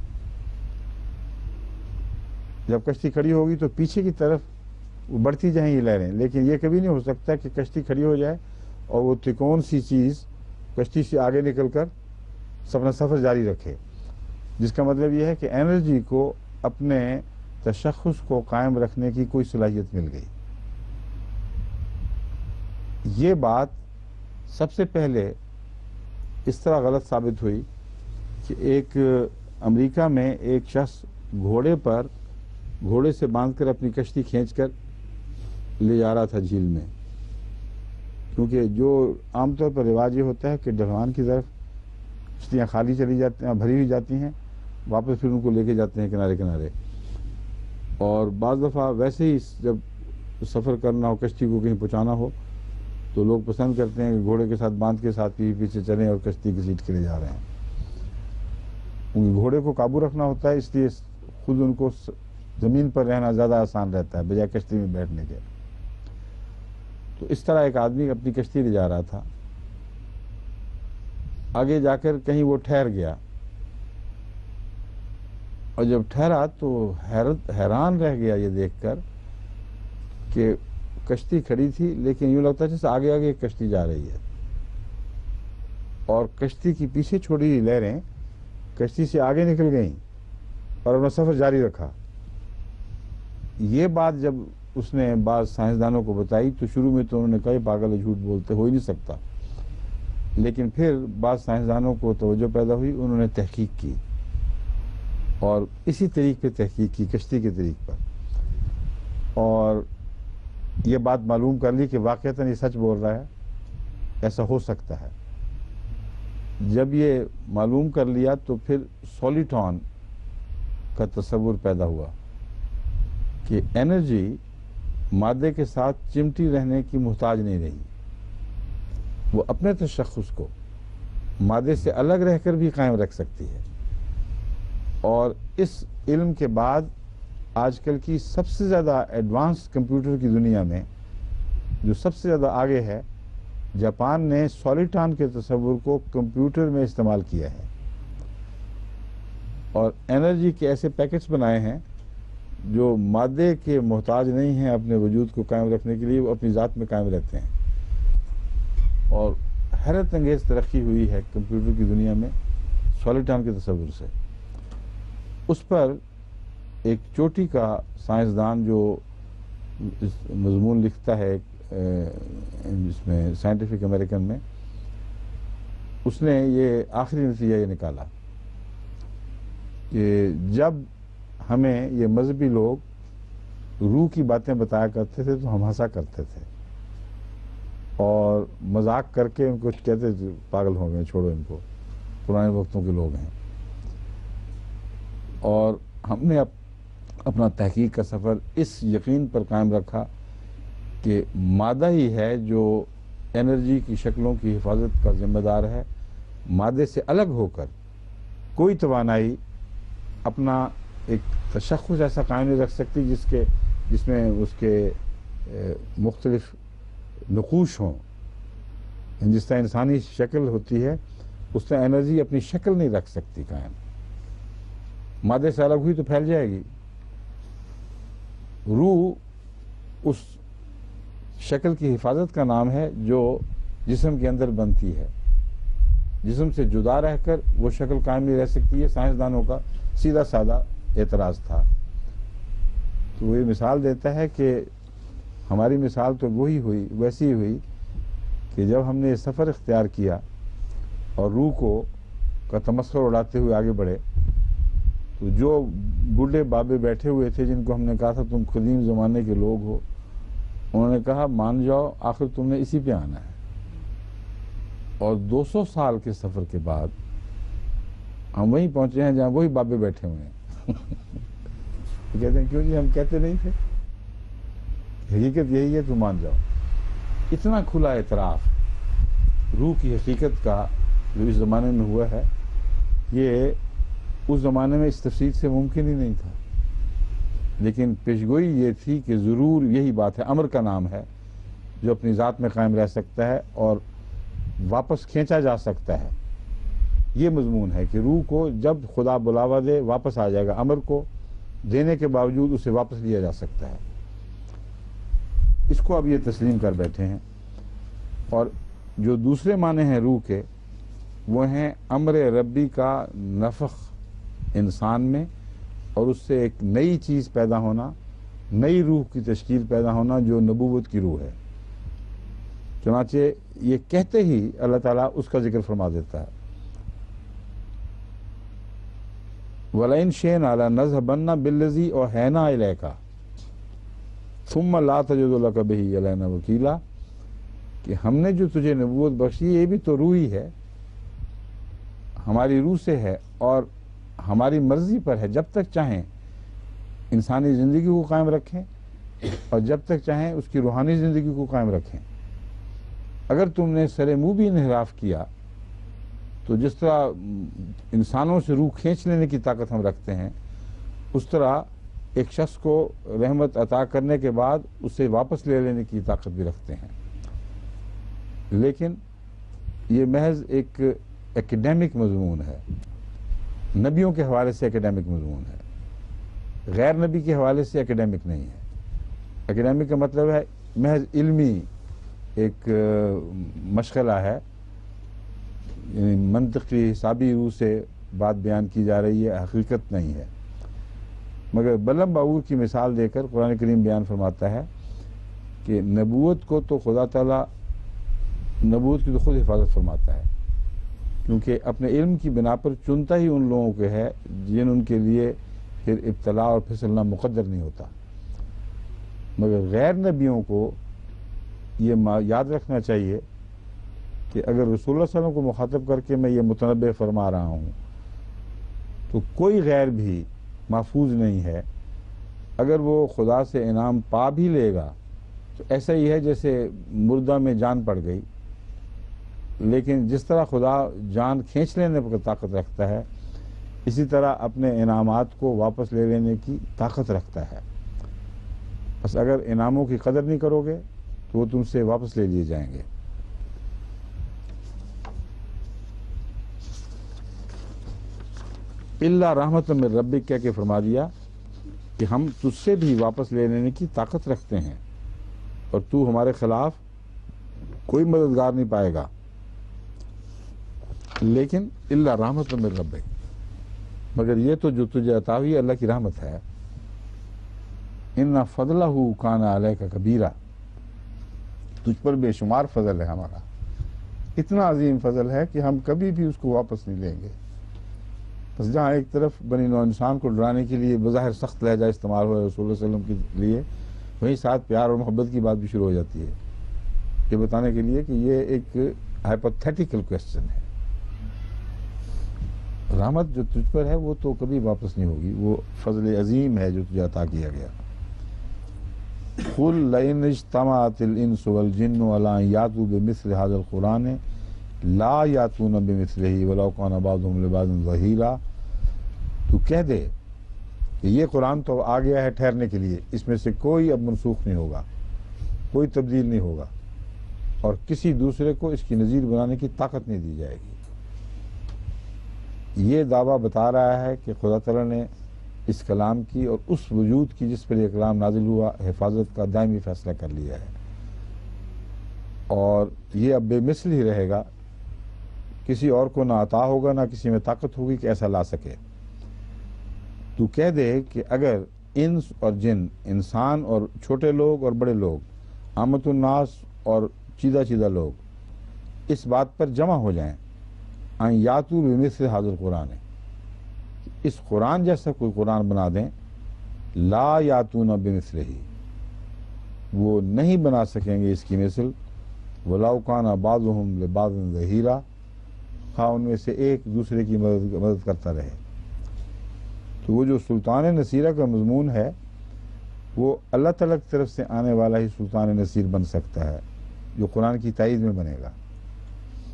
جب کشتی کھڑی ہوگی تو پیچھے کی طرف وہ بڑھتی جائیں یہ لہریں، لیکن یہ کبھی نہیں ہو سکتا کہ کشتی کھڑی ہو جائے اور وہ تکون سی چیز کشتی سے آگے نکل کر اپنا سفر جاری رکھے، جس کا مطلب یہ ہے کہ انرجی کو اپنے تشخص کو قائم رکھنے کی کوئی صلاحیت مل گئی۔ یہ بات سب سے پہلے اس طرح غلط ثابت ہوئی کہ ایک امریکہ میں ایک شخص گھوڑے سے باندھ کر اپنی کشتی کھینچ کر لے جا رہا تھا جھیل میں، کیونکہ جو عام طور پر رواج یہ ہوتا ہے کہ ڈھلوان کی طرف کشتیاں خالی چلی جاتی ہیں، بھری ہوئی جاتی ہیں، واپس پھر ان کو لے کے جاتے ہیں کنارے کنارے، اور بعض دفعہ ویسے ہی جب سفر کرنا ہو، کشتی کو کہیں پہنچانا ہو تو لوگ پسند کرتے ہیں کہ گھوڑے کے ساتھ باندھ کے ساتھ پیچھے چلیں اور کشتی کی سیٹ کے لے جا رہے ہیں، کیونکہ گھوڑے کو قابو رکھنا ہوتا ہے، اس لیے خود ان کو زمین پر رہنا زیادہ آسان رہتا ہے بجائے کشتی میں بیٹھنے کے۔ تو اس طرح ایک آدمی اپنی کشتی لے جا رہا تھا، آگے جا کر کہیں وہ ٹھہر گیا، اور جب ٹھہرا تو حیران رہ گیا یہ دیکھ کر کہ کشتی کھڑی تھی لیکن یوں لگتا جیسے آگے آگے ایک کشتی جا رہی ہے، اور کشتی کی پیچھے چھوڑی ہوئی لہریں کشتی سے آگے نکل گئیں اور اپنا سفر جاری رکھا۔ یہ بات جب اس نے بعض سائنسدانوں کو بتائی تو شروع میں تو انہوں نے کہا یہ پاگل ہے، جھوٹ بولتے، ہو ہی نہیں سکتا، لیکن پھر بعض سائنسدانوں کو توجہ پیدا ہوئی، انہوں نے تحقیق کی اور اسی طریق پہ تحقیق کی، کشتی کے طریق پر، اور یہ بات معلوم کر لی کہ واقعتاً یہ سچ بول رہا ہے، ایسا ہو سکتا ہے۔ جب یہ معلوم کر لیا تو پھر سولیٹون کا تصور پیدا ہوا کہ انرجی مادے کے ساتھ چمٹی رہنے کی محتاج نہیں رہی، وہ اپنے تشخص کو مادے سے الگ رہ کر بھی قائم رکھ سکتی ہے، اور اس علم کے بعد آج کل کی سب سے زیادہ ایڈوانس کمپیوٹر کی دنیا میں جو سب سے زیادہ آگے ہے، جاپان نے سولیٹون کے تصور کو کمپیوٹر میں استعمال کیا ہے اور انرجی کے ایسے پیکٹس بنائے ہیں جو مادے کے محتاج نہیں ہیں اپنے وجود کو قائم رکھنے کے لیے، وہ اپنی ذات میں قائم رہتے ہیں، اور حیرت انگیز ترقی ہوئی ہے کمپیوٹر کی دنیا میں سولیٹون کے تصور سے۔ اس پر ایک چوٹی کا سائنسدان جو مضمون لکھتا ہے جس میں سائنٹیفک امریکن میں، اس نے یہ آخری نتیجہ یہ نکالا کہ جب ہمیں یہ مذہبی لوگ روح کی باتیں بتایا کرتے تھے تو ہم ہنسا کرتے تھے اور مذاق کر کے ان کو کہتے تھے پاگل ہو گئے، چھوڑو ان کو، پرانے وقتوں کے لوگ ہیں، اور ہم نے اپنا تحقیق کا سفر اس یقین پر قائم رکھا کہ مادہ ہی ہے جو انرجی کی شکلوں کی حفاظت کا ذمہ دار ہے. مادے سے الگ ہو کر کوئی توانائی اپنا ایک تشخص ایسا قائم نہیں رکھ سکتی جس میں اس کے مختلف نقوش ہوں. جس طرح انسانی شکل ہوتی ہے اس طرح انرجی اپنی شکل نہیں رکھ سکتی قائم. مادے سے الگ ہوئی تو پھیل جائے گی. روح اس شکل کی حفاظت کا نام ہے جو جسم کے اندر بنتی ہے. جسم سے جدا رہ کر وہ شکل قائم نہیں رہ سکتی. ہے سائنسدانوں کا سیدھا سادہ اعتراض تھا. تو وہ یہ مثال دیتا ہے کہ ہماری مثال تو ویسی ہی ہوئی کہ جب ہم نے یہ سفر اختیار کیا اور روح کا تمسخر اڑاتے ہوئے آگے بڑھے تو جو بوڑھے بابے بیٹھے ہوئے تھے جن کو ہم نے کہا تھا تم قدیم زمانے کے لوگ ہو، انہوں نے کہا مان جاؤ آخر تم نے اسی پہ آنا ہے. اور 200 سال کے سفر کے بعد ہم وہیں پہنچے ہیں جہاں وہی بابے بیٹھے ہوئے ہیں. تو کہتے ہیں کیوں جی ہم کہتے نہیں تھے؟ حقیقت یہی ہے، تم مان جاؤ. اتنا کھلا اعتراف روح کی حقیقت کا جو اس زمانے میں ہوا ہے، یہ اس زمانے میں اس تفصیل سے ممکن ہی نہیں تھا. لیکن پیشگوئی یہ تھی کہ ضرور یہی بات ہے. امر کا نام ہے جو اپنی ذات میں قائم رہ سکتا ہے اور واپس کھینچا جا سکتا ہے. یہ مضمون ہے کہ روح کو جب خدا بلاوا دے واپس آ جائے گا. امر کو دینے کے باوجود اسے واپس لیا جا سکتا ہے. اس کو اب یہ تسلیم کر بیٹھے ہیں. اور جو دوسرے معنی ہیں روح کے، وہ ہیں امر ربی کا نفخ انسان میں، اور اس سے ایک نئی چیز پیدا ہونا، نئی روح کی تشکیل پیدا ہونا جو نبوت کی روح ہے. چنانچہ یہ کہتے ہی اللہ تعالیٰ اس کا ذکر فرما دیتا ہے. وَلَئِن شِئْنَا لَنَذْهَبَنَّ بِالَّذِي أَوْحَيْنَا إِلَيْكَ ثُمَّ لَا تَجِدُ لَكَ بِهِ عَلَيْنَا وَكِيلًا، کہ ہم نے جو تجھے نبوت بخشی یہ بھی تو روح ہی ہے، ہماری روح سے ہے اور ہماری مرضی پر ہے. جب تک چاہیں انسانی زندگی کو قائم رکھیں اور جب تک چاہیں اس کی روحانی زندگی کو قائم رکھیں. اگر تم نے سر منہ بھی انحراف کیا تو جس طرح انسانوں سے روح کھینچ لینے کی طاقت ہم رکھتے ہیں، اس طرح ایک شخص کو رحمت عطا کرنے کے بعد اسے واپس لے لینے کی طاقت بھی رکھتے ہیں. لیکن یہ محض ایک ایکیڈیمک مضمون ہے، نبیوں کے حوالے سے ایکیڈیمک مضمون ہے، غیر نبی کے حوالے سے ایکیڈیمک نہیں ہے. ایکیڈیمک کا مطلب ہے محض علمی ایک مشغلہ ہے، یعنی منطقی حسابی روح سے بات بیان کی جا رہی ہے، حقیقت نہیں ہے. مگر بلم باور کی مثال دے کر قرآن کریم بیان فرماتا ہے کہ نبوت کو تو خدا تعالیٰ نبوت کی تو خود حفاظت فرماتا ہے، کیونکہ اپنے علم کی بنا پر چنتا ہی ان لوگوں کے ہے ان کے لیے پھر ابتلا اور پھسلنا مقدر نہیں ہوتا. مگر غیر نبیوں کو یہ یاد رکھنا چاہیے کہ اگر رسول اللہ صلی اللہ علیہ وسلم کو مخاطب کر کے میں یہ متنبع فرما رہا ہوں تو کوئی غیر بھی محفوظ نہیں ہے. اگر وہ خدا سے انعام پا بھی لے گا تو ایسا ہی ہے جیسے مردہ میں جان پڑ گئی. لیکن جس طرح خدا جان کھینچ لینے پر طاقت رکھتا ہے، اسی طرح اپنے انعامات کو واپس لے لینے کی طاقت رکھتا ہے. بس اگر انعاموں کی قدر نہیں کرو گے تو وہ تم سے واپس لے لیے جائیں گے. اللہ رحمت من ربک کہہ کے فرما دیا کہ ہم تجھ سے بھی واپس لے لینے کی طاقت رکھتے ہیں اور تو ہمارے خلاف کوئی مددگار نہیں پائے گا. لیکن اللہ رحمت من ربک، مگر یہ تو جو تجھے عطا ہوئی اللہ کی رحمت ہے. ان فضلہ کان علیک کبیرہ، تجھ پر بے شمار فضل ہے ہمارا، اتنا عظیم فضل ہے کہ ہم کبھی بھی اس کو واپس نہیں لیں گے. بس جہاں ایک طرف بنی نوع انسان کو ڈرانے کے لیے بظاہر سخت لہجہ استعمال ہوا رسول اللہ صلی اللہ علیہ وسلم کے لیے، وہیں ساتھ پیار اور محبت کی بات بھی شروع ہو جاتی ہے، یہ بتانے کے لیے کہ یہ ایک ہائپوتھیٹیکل کویسچن ہے. رحمت جو تجھ پر ہے وہ تو کبھی واپس نہیں ہوگی، وہ فضل عظیم ہے جو تجھے عطا کیا گیا۔ قل لئن اجتمعت الانس والجن علی ان یاتوا بمثل هذا القرآن لا یاتون بمثلہ ولو کان بعضهم لبعض ظہیرا، تو کہہ دے کہ یہ قرآن تو آ گیا ہے ٹھہرنے کے لیے، اس میں سے کوئی اب منسوخ نہیں ہوگا، کوئی تبدیل نہیں ہوگا، اور کسی دوسرے کو اس کی نظیر بنانے کی طاقت نہیں دی جائے گی۔ یہ دعویٰ بتا رہا ہے کہ خدا تعالیٰ نے اس کلام کی اور اس وجود کی جس پر یہ کلام نازل ہوا حفاظت کا دائمی فیصلہ کر لیا ہے، اور یہ اب بے مثل ہی رہے گا، کسی اور کو نہ عطا ہوگا نہ کسی میں طاقت ہوگی کہ ایسا لا سکے۔ تو کہہ دے کہ اگر انس اور جن، انسان اور چھوٹے لوگ اور بڑے لوگ، عامت الناس اور چیدہ لوگ اس بات پر جمع ہو جائیں ان یاتوا بمثل هذا القرآن، اس قرآن جیسا کوئی قرآن بنا دیں، لا یاتون بمثلہ، وہ نہیں بنا سکیں گے اس کی مثل، ولو کان بعضهم لبعض ظہیرا، خواہ ان میں سے ایک دوسرے کی مدد کرتا رہے۔ تو وہ جو سلطان نصیرہ کا مضمون ہے وہ اللہ تعالیٰ کی طرف سے آنے والا ہی سلطان نصیر بن سکتا ہے جو قرآن کی تائید میں بنے گا۔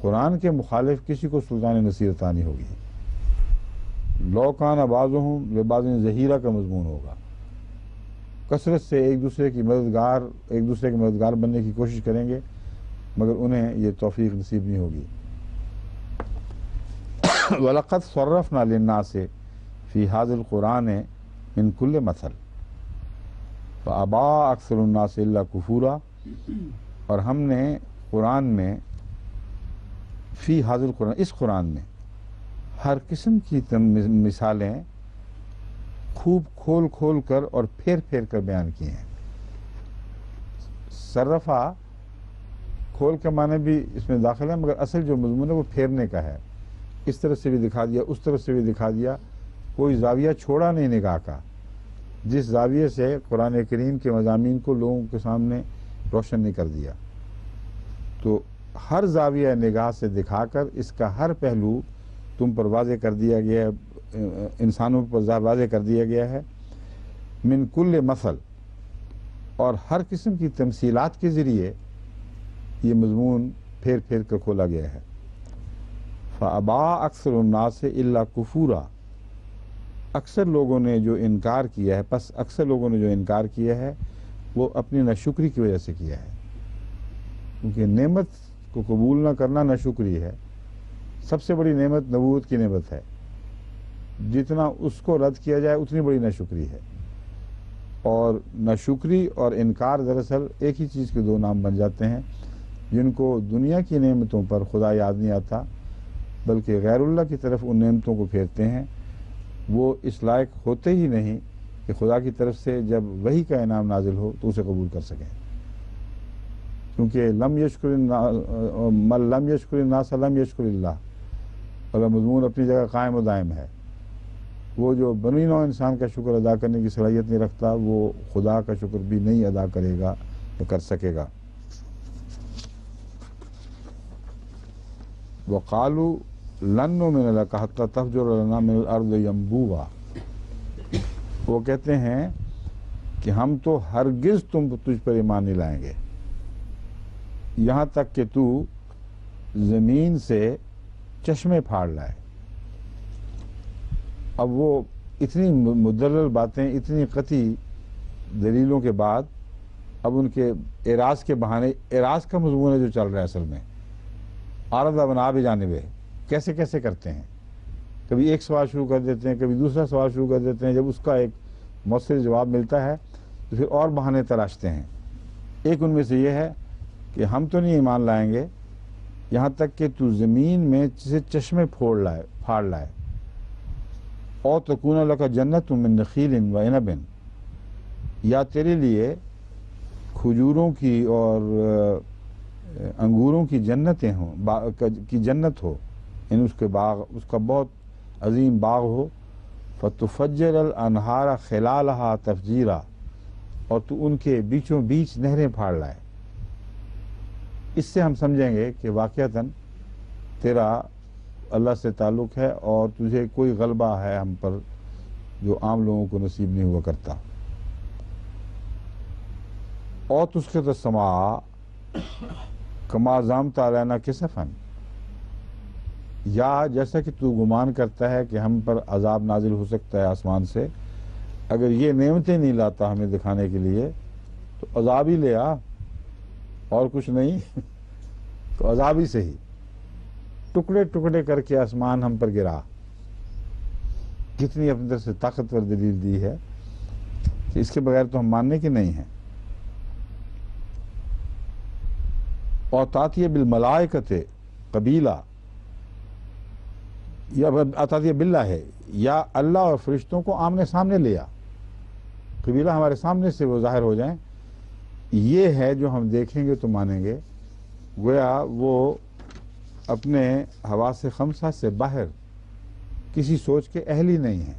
قرآن کے مخالف کسی کو سلطان نصیر عطا نہیں ہوگی۔ لو کان بعضهم لبعض ظہیرا کا مضمون ہوگا، کثرت سے ایک دوسرے کے مددگار بننے کی کوشش کریں گے مگر انہیں یہ توفیق نصیب نہیں ہوگی۔ وَلَقَدْ صَرَّفْنَا لِلنَّاسِ فِي هَذَا الْقُرْآنِ مِنْ كُلِّ مَثَلٍ فَأَبَىٰ أَكْثَرُ النَّاسِ إِلَّا كُفُورًا، اور ہم نے قرآن میں فی هذا القرآن، اس قرآن میں ہر قسم کی مثالیں خوب کھول کھول کر اور پھیر پھیر کر بیان کی ہیں۔ صرفہ کھول کے معنی بھی اس میں داخل ہے، مگر اصل جو مضمون ہے وہ پھیرنے کا ہے، اس طرف سے بھی دکھا دیا، اس طرف سے بھی دکھا دیا، کوئی زاویہ چھوڑا نہیں نگاہ کا، جس زاویے سے قرآن کریم کے مضامین کو لوگوں کے سامنے روشن نہیں کر دیا۔ تو ہر زاویہ نگاہ سے دکھا کر اس کا ہر پہلو تم پر واضح کر دیا گیا ہے، انسانوں پر واضح کر دیا گیا ہے، من کل مثل، اور ہر قسم کی تمثیلات کے ذریعے یہ مضمون پھیر پھیر کر کھولا گیا ہے۔ فَأَبَىٰ أَكْثَرُ النَّاسِ إِلَّا كُفُورًا، اکثر لوگوں نے جو انکار کیا ہے، پس اکثر لوگوں نے جو انکار کیا ہے وہ اپنی ناشکری کی وجہ سے کیا ہے، کیونکہ نعمت کو قبول نہ کرنا ناشکری ہے۔ سب سے بڑی نعمت نبوت کی نعمت ہے، جتنا اس کو رد کیا جائے اتنی بڑی ناشکری ہے، اور ناشکری اور انکار دراصل ایک ہی چیز کے دو نام بن جاتے ہیں۔ جن کو دنیا کی نعمتوں پر خدا یاد نہیں آتا بلکہ غیر اللہ کی طرف ان نعمتوں کو پھیرتے ہیں، وہ اس لائق ہوتے ہی نہیں کہ خدا کی طرف سے جب وحی کا انعام نازل ہو تو اسے قبول کر سکیں، کیونکہ من لم یشکر الناس لم یشکر اللہ، اور مضمون اپنی جگہ قائم و دائم ہے۔ وہ جو بنی نوع انسان کا شکر ادا کرنے کی صلاحیت نہیں رکھتا وہ خدا کا شکر بھی نہیں ادا کرے گا یا کر سکے گا۔ وَقَالُوا لَن نُّؤْمِنَ لَكَ حَتَّىٰ تَفْجُرَ لَنَا مِنَ الْأَرْضِ يَنبُوعًا، وہ کہتے ہیں کہ ہم تو ہرگز تجھ پر ایمان نہیں لائیں گے یہاں تک کہ تو زمین سے چشمے پھاڑ لائے۔ اب وہ اتنی مدلل باتیں، اتنی قطعی دلیلوں کے بعد اب ان کے اعراض کے بہانے، اعراض کا مضمون ہے جو چل رہا ہے اصل میں، عارض بنا بھی جانب ہے، کیسے کیسے کرتے ہیں، کبھی ایک سوال شروع کر دیتے ہیں، کبھی دوسرا سوال شروع کر دیتے ہیں، جب اس کا ایک مؤثر جواب ملتا ہے تو پھر اور بہانے تراشتے ہیں۔ ایک ان میں سے یہ ہے کہ ہم تو نہیں ایمان لائیں گے یہاں تک کہ تو زمین میں سے چشمے پھاڑ لائے، او تکون لک جنت من نخیل و عنب، یا تیرے لیے کھجوروں کی اور انگوروں کی جنتیں ہوں، کی جنت ہو، یعنی اس کے باغ، اس کا بہت عظیم باغ ہو، فتفجر الانہار خلالہا تفجیرا، اور تو ان کے بیچوں بیچ نہریں پھاڑ لائے۔ اس سے ہم سمجھیں گے کہ واقعتاً تیرا اللہ سے تعلق ہے اور تجھے کوئی غلبہ ہے ہم پر جو عام لوگوں کو نصیب نہیں ہوا کرتا۔ اور تسقط السماء کما زعمت علینا کسفا، یا جیسا کہ تو گمان کرتا ہے کہ ہم پر عذاب نازل ہو سکتا ہے آسمان سے، اگر یہ نعمتیں نہیں لاتا ہمیں دکھانے کے لیے تو عذاب ہی لے آ، اور کچھ نہیں تو عذاب ہی صحیح، ٹکڑے ٹکڑے کر کے آسمان ہم پر گرا۔ کتنی اپنی طرف سے طاقتور دلیل دی ہے کہ اس کے بغیر تو ہم ماننے کے نہیں ہیں۔ اور تاتیہ بالملائکۃ قبیلہ، یا تاتیہ باللہ ہے، یا اللہ اور فرشتوں کو آمنے سامنے لیا، قبیلہ ہمارے سامنے سے وہ ظاہر ہو جائیں، یہ ہے جو ہم دیکھیں گے تو مانیں گے۔ گویا وہ اپنے حواس خمسہ سے باہر کسی سوچ کے اہل ہی نہیں ہیں،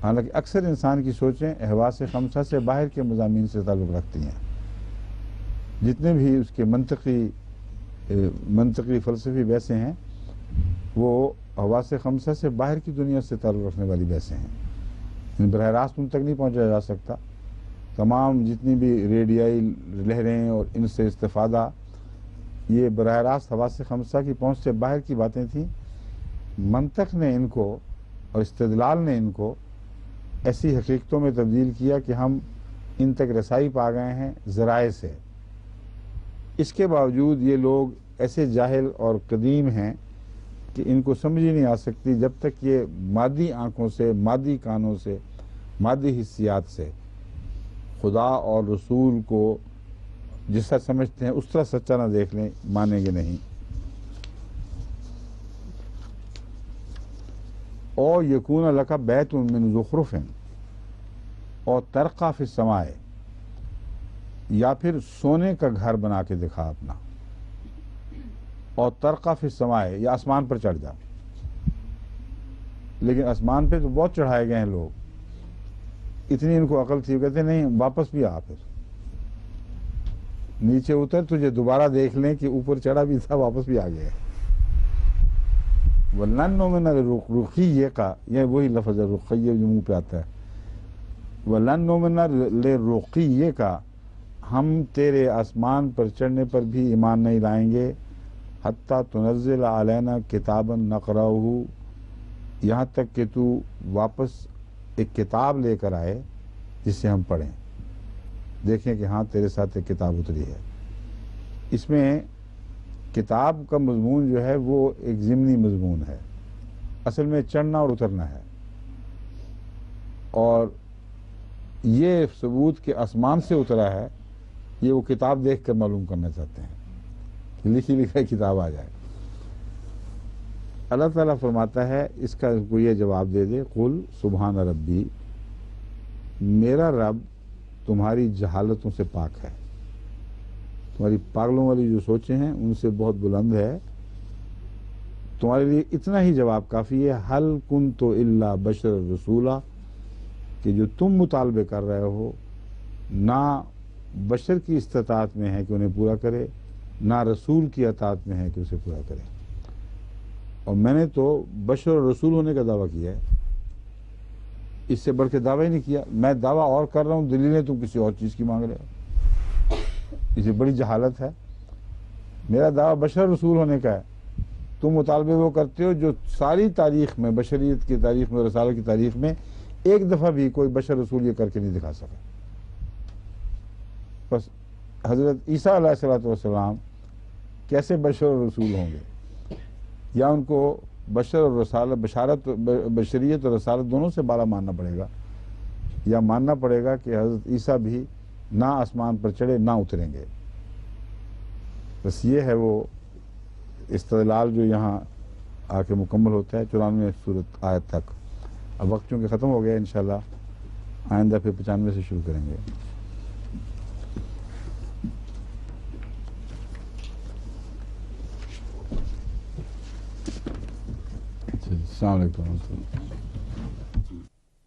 حالانکہ اکثر انسان کی سوچیں حواس خمسہ سے باہر کے مضامین سے تعلق رکھتی ہیں۔ جتنے بھی اس کے منطقی فلسفی بحثیں ہیں وہ حواس خمسہ سے باہر کی دنیا سے تعلق رکھنے والی بحثیں ہیں، براہ راست ان تک نہیں پہنچا جا سکتا۔ تمام جتنی بھی ریڈیائی لہریں اور ان سے استفادہ، یہ براہ راست حواس خمسہ کی پہنچ سے باہر کی باتیں تھیں۔ منطق نے ان کو اور استدلال نے ان کو ایسی حقیقتوں میں تبدیل کیا کہ ہم ان تک رسائی پا گئے ہیں ذرائع سے۔ اس کے باوجود یہ لوگ ایسے جاہل اور قدیم ہیں کہ ان کو سمجھ ہی نہیں آ سکتی جب تک یہ مادی آنکھوں سے، مادی کانوں سے، مادی حسیات سے خدا اور رسول کو جس طرح سمجھتے ہیں اس طرح سچا نہ دیکھ لیں، مانیں گے نہیں۔ اور یکون لک بیت من زخرف، اور ترقی فی السماء، یا پھر سونے کا گھر بنا کے دکھا اپنا، اور ترقی فی السماء، یا آسمان پر چڑھ جا۔ لیکن آسمان پہ تو بہت چڑھائے گئے ہیں لوگ، اتنی ان کو عقل تھی، کہتے نہیں واپس بھی آ، پھر نیچے اتر تجھے دوبارہ دیکھ لیں کہ اوپر چڑھا بھی تھا واپس بھی آ گیا۔ وَلَن نُؤْمِنَ لِرُقِيِّكَ، یہ وہی لفظ ہے رقیہ جو منہ پہ آتا ہے، وَلَن نُؤْمِنَ لِرُقِيِّكَ، ہم تیرے آسمان پر چڑھنے پر بھی ایمان نہیں لائیں گے، حتیٰ تنزل علینا کتابا نقرأہ، یہاں تک کہ تو واپس ایک کتاب لے کر آئے جسے ہم پڑھیں، دیکھیں کہ ہاں تیرے ساتھ ایک کتاب اتری ہے۔ اس میں کتاب کا مضمون جو ہے وہ ایک ضمنی مضمون ہے، اصل میں چڑھنا اور اترنا ہے، اور یہ ثبوت کہ آسمان سے اترا ہے یہ وہ کتاب دیکھ کر معلوم کرنا چاہتے ہیں، لکھی لکھائی کتاب آ جائے۔ اللہ تعالیٰ فرماتا ہے اس کا کو یہ جواب دے دے، قل سبحان ربی، میرا رب تمہاری جہالتوں سے پاک ہے، تمہاری پاگلوں والی جو سوچیں ہیں ان سے بہت بلند ہے، تمہارے لیے اتنا ہی جواب کافی ہے، حل کنت الا بشر رسولا، کہ جو تم مطالبے کر رہے ہو نہ بشر کی استطاعت میں ہے کہ انہیں پورا کرے، نہ رسول کی اطاعت میں ہے کہ اسے پورا کرے، اور میں نے تو بشر اور رسول ہونے کا دعویٰ کیا ہے، اس سے بڑھ کے دعویٰ ہی نہیں کیا۔ میں دعویٰ اور کر رہا ہوں، دلیلیں تم کسی اور چیز کی مانگ رہے ہو، اسے بڑی جہالت ہے۔ میرا دعویٰ بشر رسول ہونے کا ہے، تم مطالبے وہ کرتے ہو جو ساری تاریخ میں، بشریت کی تاریخ میں، رسالت کی تاریخ میں ایک دفعہ بھی کوئی بشر رسول یہ کر کے نہیں دکھا سکا۔ بس حضرت عیسیٰ علیہ الصلوۃ والسلام کیسے بشر اور رسول ہوں گے؟ یا ان کو بشر اور رسالت، بشریت اور رسالت دونوں سے بالا ماننا پڑے گا، یا ماننا پڑے گا کہ حضرت عیسیٰ بھی نہ آسمان پر چڑھے نہ اتریں گے۔ بس یہ ہے وہ استدلال جو یہاں آ کے مکمل ہوتا ہے 94 سورت آیت تک۔ اب وقت چونکہ ختم ہو گیا، انشاءاللہ آئندہ پھر 95 سے شروع کریں گے۔ السلام علیکم ورحمۃ اللہ۔